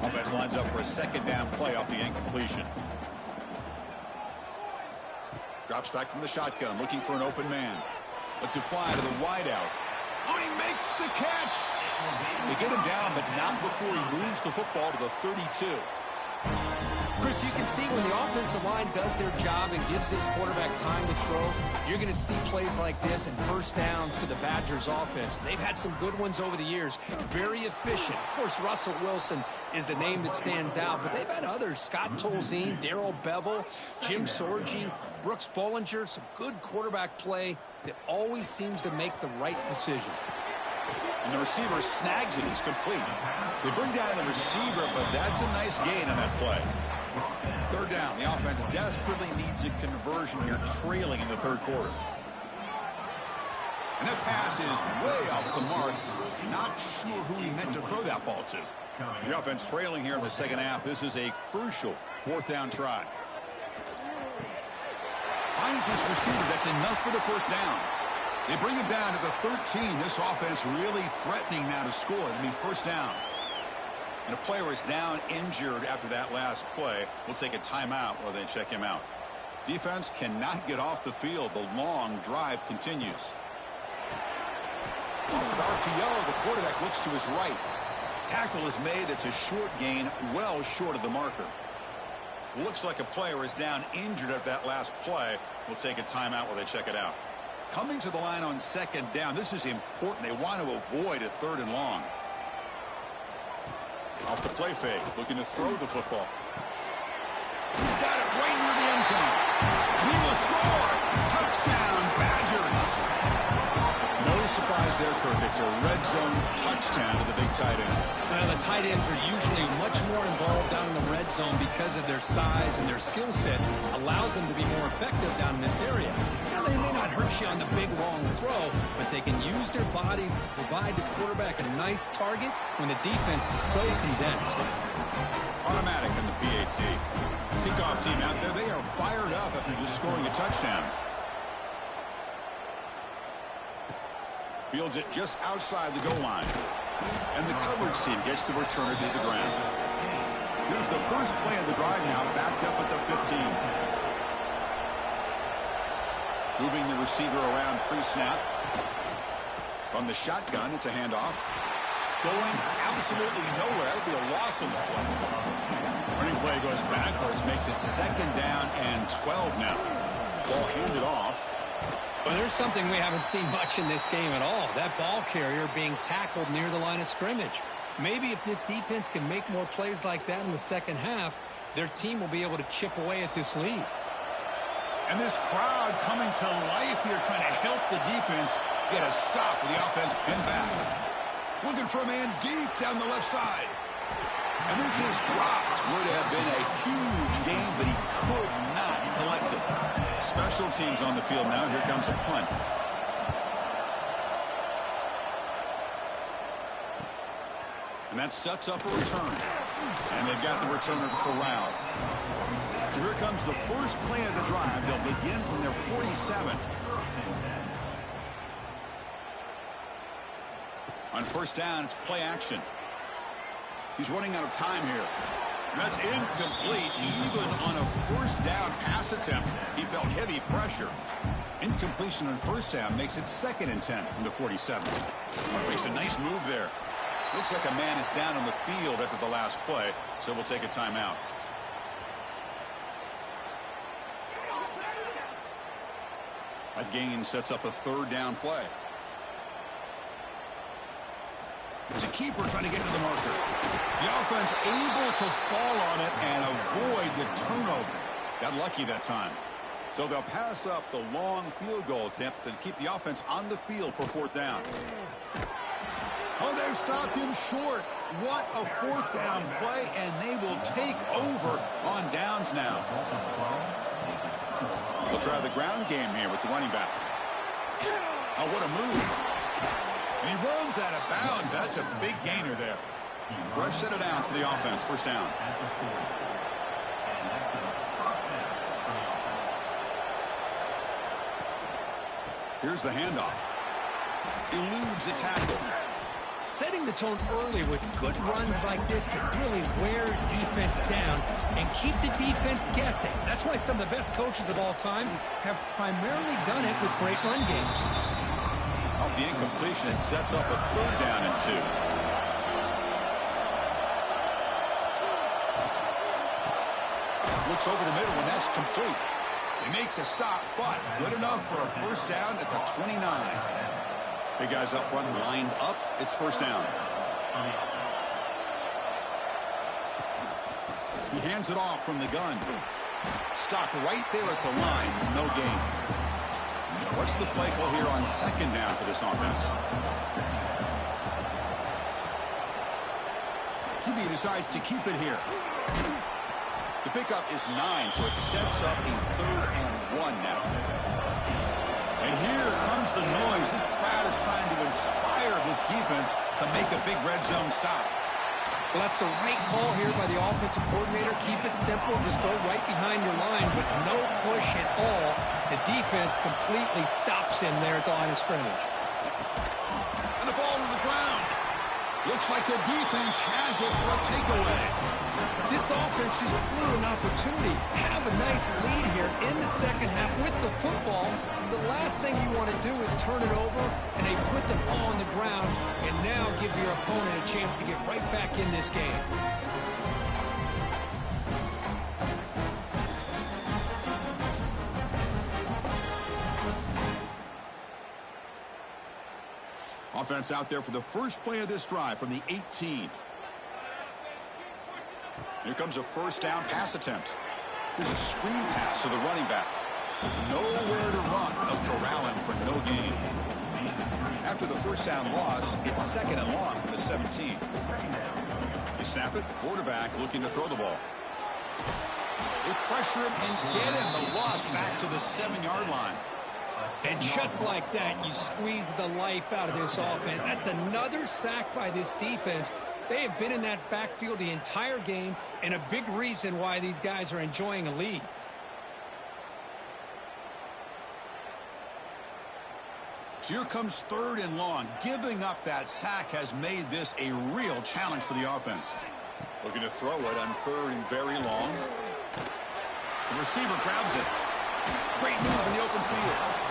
Offense lines up for a 2nd down play off the incompletion. Drops back from the shotgun, looking for an open man. Lets it fly to the wideout. Oh, he makes the catch. They get him down, but not before he moves the football to the 32. Chris, you can see when the offensive line does their job and gives this quarterback time to throw, you're going to see plays like this and 1st downs for the Badgers offense. They've had some good ones over the years. Very efficient. Of course, Russell Wilson is the name that stands out, but they've had others. Scott Tolzien, Darrell Bevel, Jim Sorgi, Brooks Bollinger. Some good quarterback play that always seems to make the right decision. And the receiver snags it. It's complete. They bring down the receiver, but that's a nice gain on that play. Third down. The offense desperately needs a conversion here, trailing in the third quarter. And that pass is way off the mark. Not sure who he meant to throw that ball to. The offense trailing here in the second half. This is a crucial fourth down try. Finds his receiver. That's enough for the first down. They bring him down to the 13. This offense really threatening now to score. It'll be first down. And a player is down injured after that last play. We'll take a timeout while they check him out. Defense cannot get off the field. The long drive continues. Off an RPO, the quarterback looks to his right. Tackle is made. It's a short gain, well short of the marker. Looks like a player is down injured at that last play. We'll take a timeout while they check it out. Coming to the line on second down. This is important. They want to avoid a third and long. Off the play fake, looking to throw the football. He's got it right near the end zone. He will score. Touchdown, Badgers. No surprise there, Kirk. It's a red zone touchdown to the big tight end. Well, the tight ends are usually much more involved down in the red zone because of their size and their skill set allows them to be more effective down in this area. Now, they may not hurt you on the big, long throw, but they can use their bodies to provide the quarterback a nice target when the defense is so condensed. Automatic in the PAT. Kickoff team out there. They are fired up after just scoring a touchdown. Fields it just outside the goal line. And the coverage team gets the returner to the ground. Here's the first play of the drive now, backed up at the 15. Moving the receiver around pre-snap. From the shotgun, it's a handoff. Going absolutely nowhere. That'll be a loss on the play. Running play goes backwards, makes it second down and 12 now. Ball handed off. Well, there's something we haven't seen much in this game at all. That ball carrier being tackled near the line of scrimmage. Maybe if this defense can make more plays like that in the second half, their team will be able to chip away at this lead. And this crowd coming to life here, trying to help the defense get a stop with the offense pinned back. Looking for a man deep down the left side. And this is dropped. Would have been a huge game, but he could not collect it. Special teams on the field now. Here comes a punt. And that sets up a return. And they've got the returner corralled. So here comes the first play of the drive. They'll begin from their 47. On first down, it's play action. He's running out of time here. That's incomplete. Even on a first down pass attempt, he felt heavy pressure. Incompletion on first down makes it second and 10 from the 47. Makes a nice move there. Looks like a man is down on the field after the last play, so we'll take a timeout. A gain sets up a third down play. It's a keeper trying to get to the marker. The offense able to fall on it and avoid the turnover. Got lucky that time. So they'll pass up the long field goal attempt and keep the offense on the field for fourth down. Oh, they've stopped him short. What a fourth down play, and they will take over on downs now. They'll try the ground game here with the running back. Oh, what a move. And he runs out of bounds. That's a big gainer there. Fresh set of downs for the offense. First down. Here's the handoff. Eludes a tackle. Setting the tone early with good runs like this can really wear defense down and keep the defense guessing. That's why some of the best coaches of all time have primarily done it with great run games. Off the incompletion, it sets up a third down and 2. Looks over the middle, and that's complete. They make the stop, but good enough for a first down at the 29. Big guys up front lined up. It's first down. He hands it off from the gun. Stopped right there at the line. No gain. What's the play call here on second down for this offense? QB decides to keep it here. The pickup is 9, so it sets up a 3rd and 1 now. And here comes the noise. This crowd is trying to inspire this defense to make a big red zone stop. Well, that's the right call here by the offensive coordinator. Keep it simple. Just go right behind your line, but no push at all. The defense completely stops him there at the line of scrimmage. And the ball to the ground. Looks like the defense has it for a takeaway. This offense just blew an opportunity. Have a nice lead here in the second half with the football. The last thing you want to do is turn it over, and they put the ball on the ground and now give your opponent a chance to get right back in this game. Offense out there for the first play of this drive from the 18. Here comes a first down pass attempt. Here's a screen pass to the running back. Nowhere to run. They'll corral him for no gain. After the first down loss, it's 2nd and long from the 17. They snap it. Quarterback looking to throw the ball. They pressure him and get him. The loss back to the 7-yard line. And just like that, you squeeze the life out of this offense. That's another sack by this defense. They have been in that backfield the entire game, and a big reason why these guys are enjoying a lead. So here comes 3rd and long. Giving up that sack has made this a real challenge for the offense. Looking to throw it on 3rd and very long. The receiver grabs it. Great move in the open field.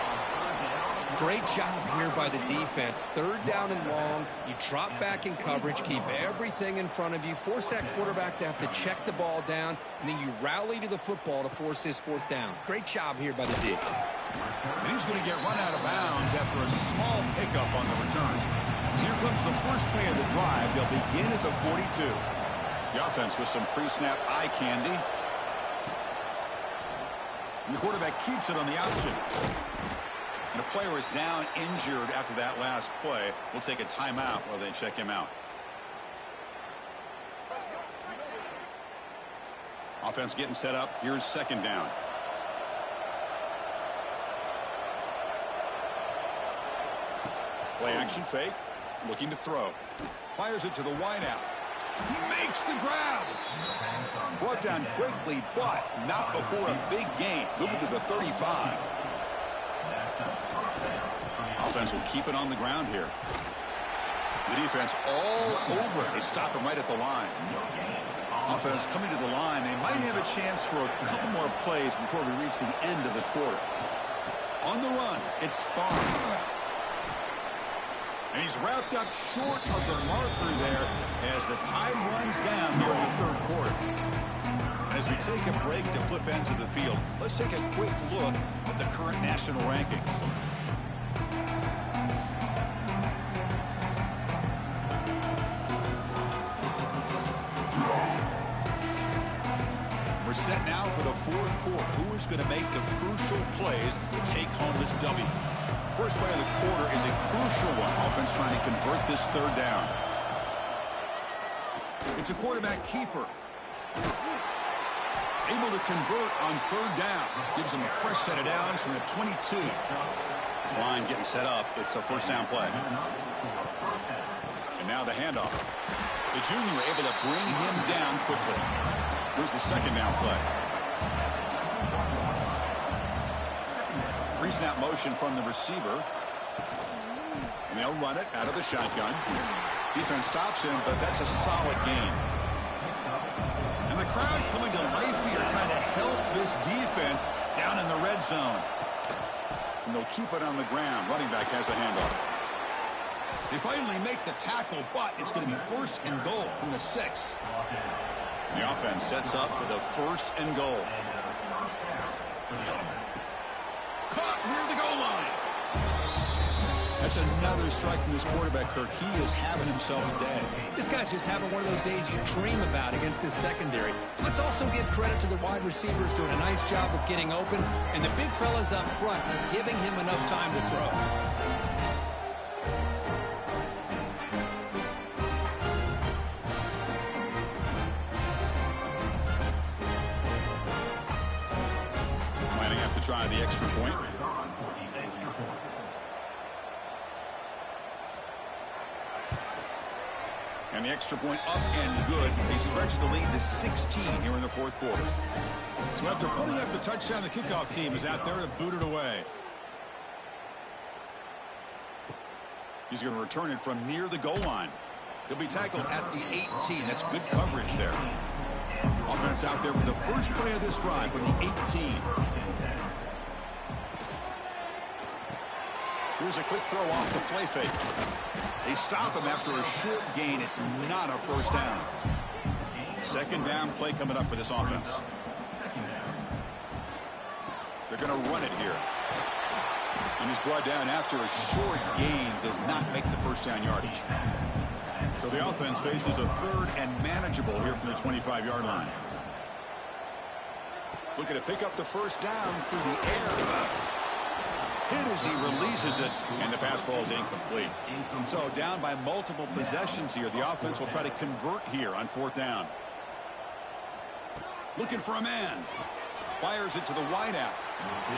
Great job here by the defense. 3rd down and long. You drop back in coverage, keep everything in front of you, force that quarterback to have to check the ball down, and then you rally to the football to force this 4th down. Great job here by the D. And he's going to get run out of bounds after a small pickup on the return. So here comes the first play of the drive. They'll begin at the 42. The offense with some pre-snap eye candy. And the quarterback keeps it on the option. And the player is down injured after that last play. We'll take a timeout while they check him out. Offense getting set up. Here's 2nd down. Play action fake. Looking to throw. Fires it to the wideout. He makes the grab. Brought down quickly, but not before a big gain. Moving to the 35. Offense will keep it on the ground here. The defense all over. They stop him right at the line. Offense coming to the line. They might have a chance for a couple more plays before we reach the end of the quarter. On the run, it's Barnes. And he's wrapped up short of the marker there as the tide runs down here in the 3rd quarter. As we take a break to flip into the field, let's take a quick look at the current national rankings. We're set now for the 4th quarter. Who is going to make the crucial plays to take home this W? First play of the quarter is a crucial one. Offense trying to convert this 3rd down. It's a quarterback keeper. Able to convert on 3rd down. Gives him a fresh set of downs from the 22. This line getting set up. It's a 1st down play. And now the handoff. The junior able to bring him down quickly. Here's the 2nd down play. Pre-snap motion from the receiver. And they'll run it out of the shotgun. Defense stops him, but that's a solid gain. And the crowd coming to life here, trying to help this defense down in the red zone. And they'll keep it on the ground. Running back has the handoff. They finally make the tackle, but it's going to be 1st and goal from the 6. And the offense sets up with a 1st and goal. Caught near the goal line. That's another strike from this quarterback, Kirk. He is having himself a day. This guy's just having one of those days you dream about against this secondary. Let's also give credit to the wide receivers doing a nice job of getting open, and the big fellas up front giving him enough time to throw. try the extra point. And the extra point up and good. They stretch the lead to 16 here in the fourth quarter. So after putting up the touchdown, the kickoff team is out there to boot it away. He's going to return it from near the goal line. He'll be tackled at the 18. That's good coverage there. Offense out there for the first play of this drive from the 18. Here's a quick throw off the play fake. They stop him after a short gain. It's not a first down. Second down play coming up for this offense. They're going to run it here. And he's brought down after a short gain. Does not make the first down yardage. So the offense faces a third and manageable here from the 25-yard line. Looking to pick up the first down through the air. Hit as he releases it, and the pass ball is incomplete. So down by multiple possessions here. The offense will try to convert here on fourth down. Looking for a man. Fires it to the wideout.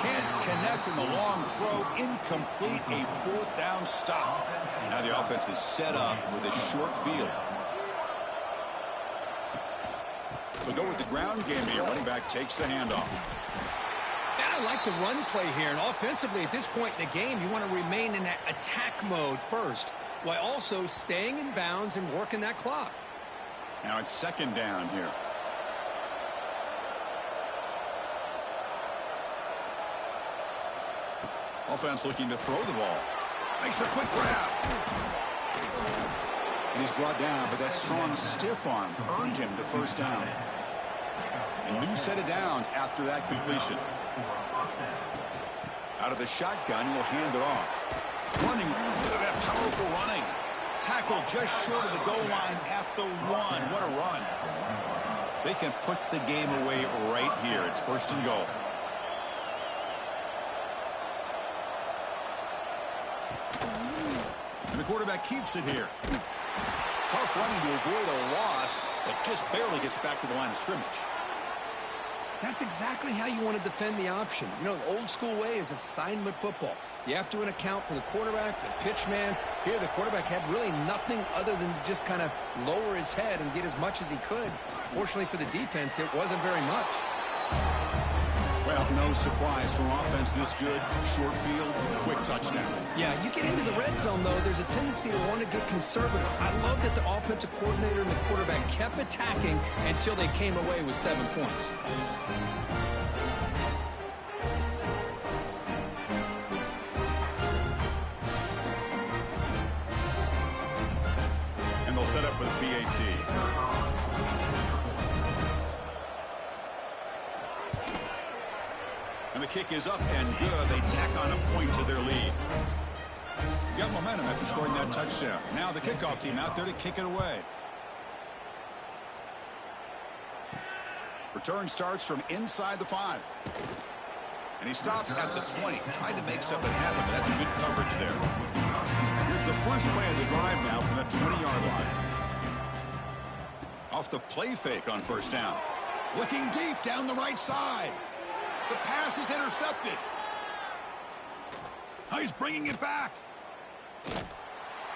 Can't connect in the long throw. Incomplete. A fourth down stop. Now the offense is set up with a short field. We'll go with the ground game here. Running back takes the handoff. I like the run play here, and offensively at this point in the game, you want to remain in that attack mode first, while also staying in bounds and working that clock. Now it's second down here. Offense looking to throw the ball. Makes a quick grab. And he's brought down, but that strong stiff arm earned him the first down. A new set of downs after that completion. Out of the shotgun, he'll hand it off. Running, look at that powerful running. Tackle just short of the goal line at the 1. What a run. They can put the game away right here. It's first and goal. And the quarterback keeps it here. Tough running to avoid a loss, but just barely gets back to the line of scrimmage. That's exactly how you want to defend the option. You know, the old school way is assignment football. You have to account for the quarterback, the pitch man. Here, the quarterback had really nothing other than just kind of lower his head and get as much as he could. Fortunately for the defense, it wasn't very much. Well, no surprise from offense this good. Short field, quick touchdown. Yeah, you get into the red zone, though, there's a tendency to want to get conservative. I love that the offensive coordinator and the quarterback kept attacking until they came away with 7 points. And they'll set up for the PAT. And the kick is up and good. They tack on a point to their lead. Got momentum after scoring that touchdown. Now the kickoff team out there to kick it away. Return starts from inside the 5. And he stopped at the 20. Tried to make something happen, but that's a good coverage there. Here's the first play of the drive now from the 20-yard line. Off the play fake on first down. Looking deep down the right side. The pass is intercepted. Oh, he's bringing it back.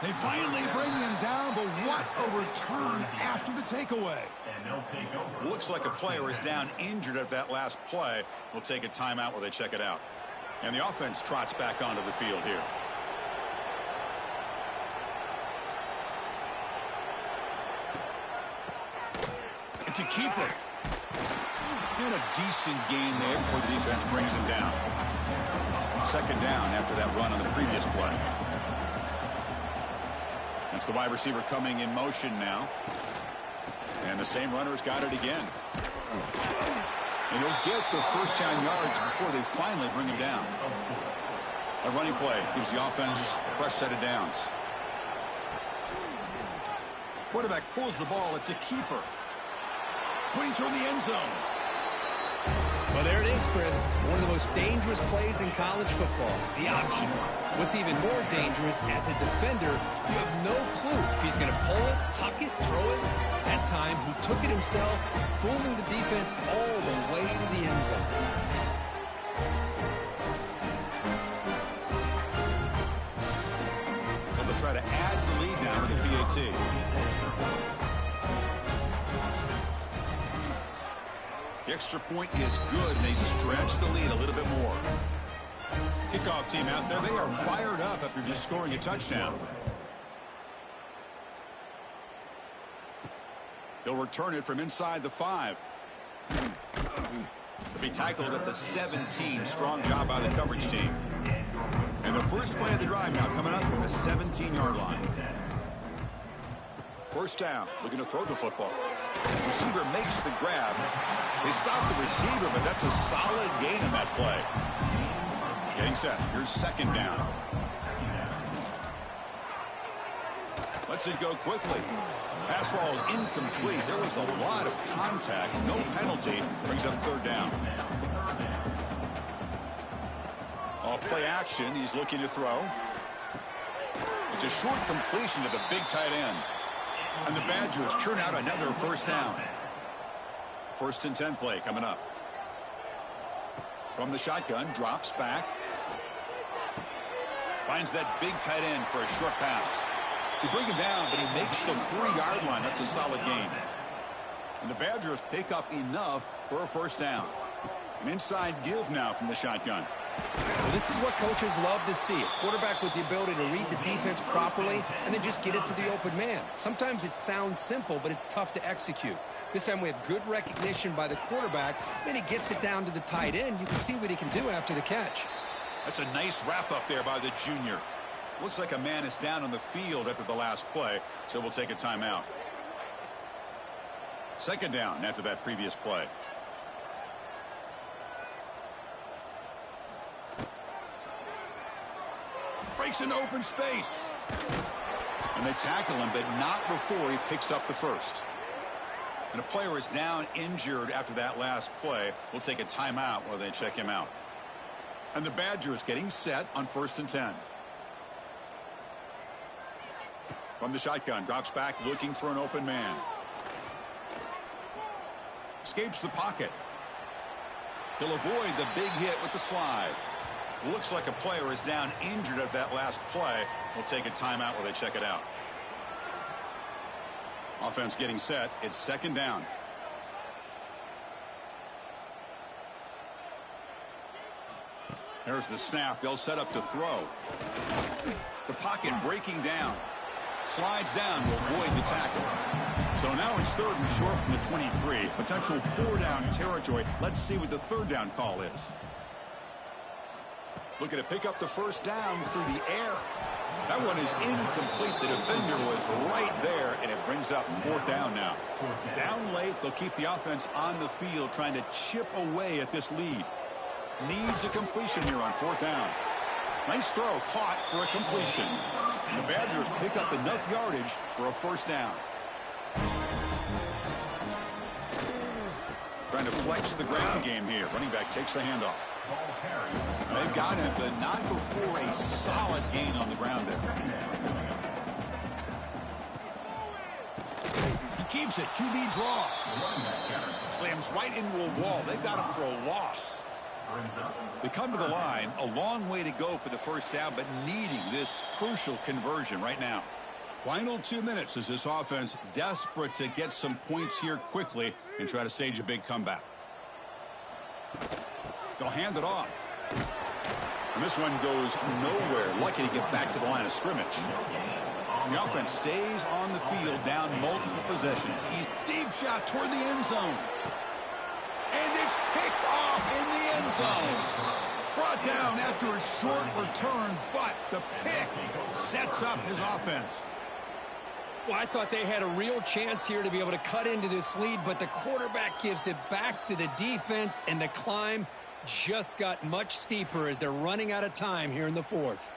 They finally bring him down, but what a return after the takeaway. And they'll take over. Looks like a player is down injured at that last play. We'll take a timeout while they check it out. And the offense trots back onto the field here. And to keep it. And a decent gain there before the defense brings him down. Second down after that run on the previous play. It's the wide receiver coming in motion now. And the same runner's got it again. And he'll get the first down yards before they finally bring him down. A running play gives the offense a fresh set of downs. Quarterback pulls the ball. It's a keeper. Putting toward the end zone. Well, there it is, Chris. One of the most dangerous plays in college football, the option. What's even more dangerous, as a defender, you have no clue if he's going to pull it, tuck it, throw it. That time, he took it himself, fooling the defense all the way to the end zone. PAT. The extra point is good, and they stretch the lead a little bit more. Kickoff team out there, they are fired up after just scoring a touchdown. He'll return it from inside the 5. They'll be tackled at the 17. Strong job by the coverage team. And the first play of the drive now coming up from the 17-yard line. First down, looking to throw the football. Receiver makes the grab. They stop the receiver, but that's a solid gain in that play. Getting set. Here's second down. Lets it go quickly. Pass ball is incomplete. There was a lot of contact. No penalty. Brings up third down. Off play action. He's looking to throw. It's a short completion to the big tight end. And the Badgers churn out another first down. First and 10 play coming up. From the shotgun. Drops back. Finds that big tight end for a short pass. They bring him down, but he makes the 3-yard line. That's a solid gain. And the Badgers pick up enough for a first down. An inside give now from the shotgun. Well, this is what coaches love to see. A quarterback with the ability to read the defense properly and then just get it to the open man. Sometimes it sounds simple, but it's tough to execute. This time we have good recognition by the quarterback. Then he gets it down to the tight end. You can see what he can do after the catch. That's a nice wrap-up there by the junior. Looks like a man is down on the field after the last play, so we'll take a timeout. Second down after that previous play. Breaks into open space. And they tackle him, but not before he picks up the first. And a player is down injured after that last play. We'll take a timeout while they check him out. And the Badgers getting set on first and 10. From the shotgun, drops back looking for an open man. Escapes the pocket. He'll avoid the big hit with the slide. Looks like a player is down injured at that last play. We'll take a timeout while they check it out. Offense getting set. It's second down. There's the snap. They'll set up to throw. The pocket breaking down. Slides down to avoid the tackle. So now it's third and short from the 23. Potential 4-down territory. Let's see what the third down call is. Looking to pick up the first down through the air. That one is incomplete. The defender was right there, and it brings up fourth down now. Down late, they'll keep the offense on the field trying to chip away at this lead. Needs a completion here on fourth down. Nice throw caught for a completion. And the Badgers pick up enough yardage for a first down. Trying to flex the ground game here. Running back takes the handoff. They've got him, but not before a solid gain on the ground there. He keeps it. QB draw. Slams right into a wall. They've got him for a loss. They come to the line, a long way to go for the first down, but needing this crucial conversion right now. Final 2 minutes as this offense desperate to get some points here quickly and try to stage a big comeback. They'll hand it off. And this one goes nowhere. Lucky to get back to the line of scrimmage. The offense stays on the field, down multiple possessions. He's deep shot toward the end zone. And it's picked off in the end zone. Brought down after a short return, but the pick sets up his offense. Well, I thought they had a real chance here to be able to cut into this lead, but the quarterback gives it back to the defense, and the climb just got much steeper as they're running out of time here in the fourth.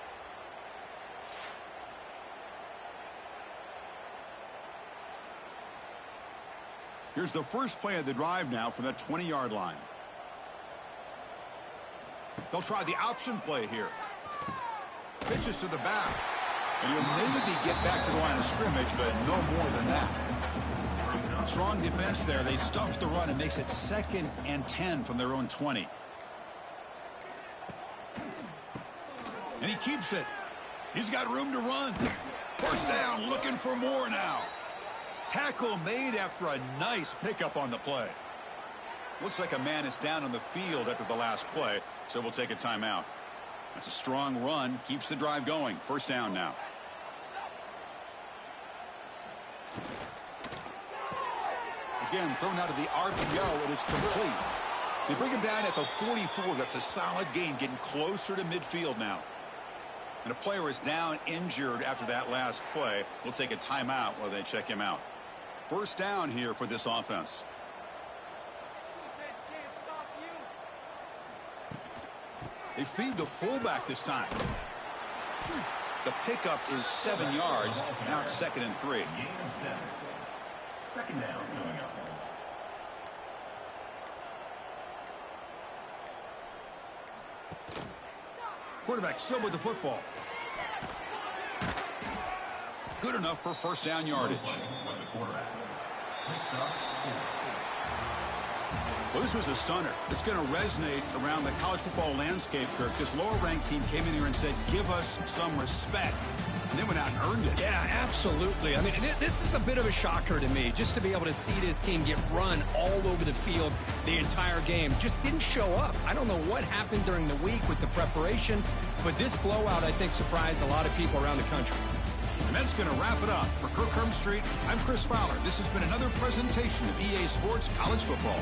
Here's the first play of the drive now from the 20-yard line. They'll try the option play here. Pitches to the back. And he'll maybe get back to the line of scrimmage, but no more than that. Strong defense there. They stuff the run and makes it 2nd and 10 from their own 20. And he keeps it. He's got room to run. First down, looking for more now. Tackle made after a nice pickup on the play. Looks like a man is down on the field after the last play, so we'll take a timeout. That's a strong run, keeps the drive going. First down now. Again, thrown out of the RPO, and it's complete. They bring him down at the 44. That's a solid gain, getting closer to midfield now. And a player is down injured after that last play. We'll take a timeout while they check him out. First down here for this offense. They feed the fullback this time. The pickup is 7 yards. Now it's 2nd and 3. Second down coming up. Quarterback still with the football. Good enough for first down yardage. With the quarterback. Picks up 4. Well, this was a stunner. It's going to resonate around the college football landscape, Kirk. This lower-ranked team came in here and said, give us some respect. And they went out and earned it. Yeah, absolutely. I mean, this is a bit of a shocker to me, just to be able to see this team get run all over the field the entire game. Just didn't show up. I don't know what happened during the week with the preparation, but this blowout, I think, surprised a lot of people around the country. And that's going to wrap it up. For Kirk Herbstreit, I'm Chris Fowler. This has been another presentation of EA Sports College Football.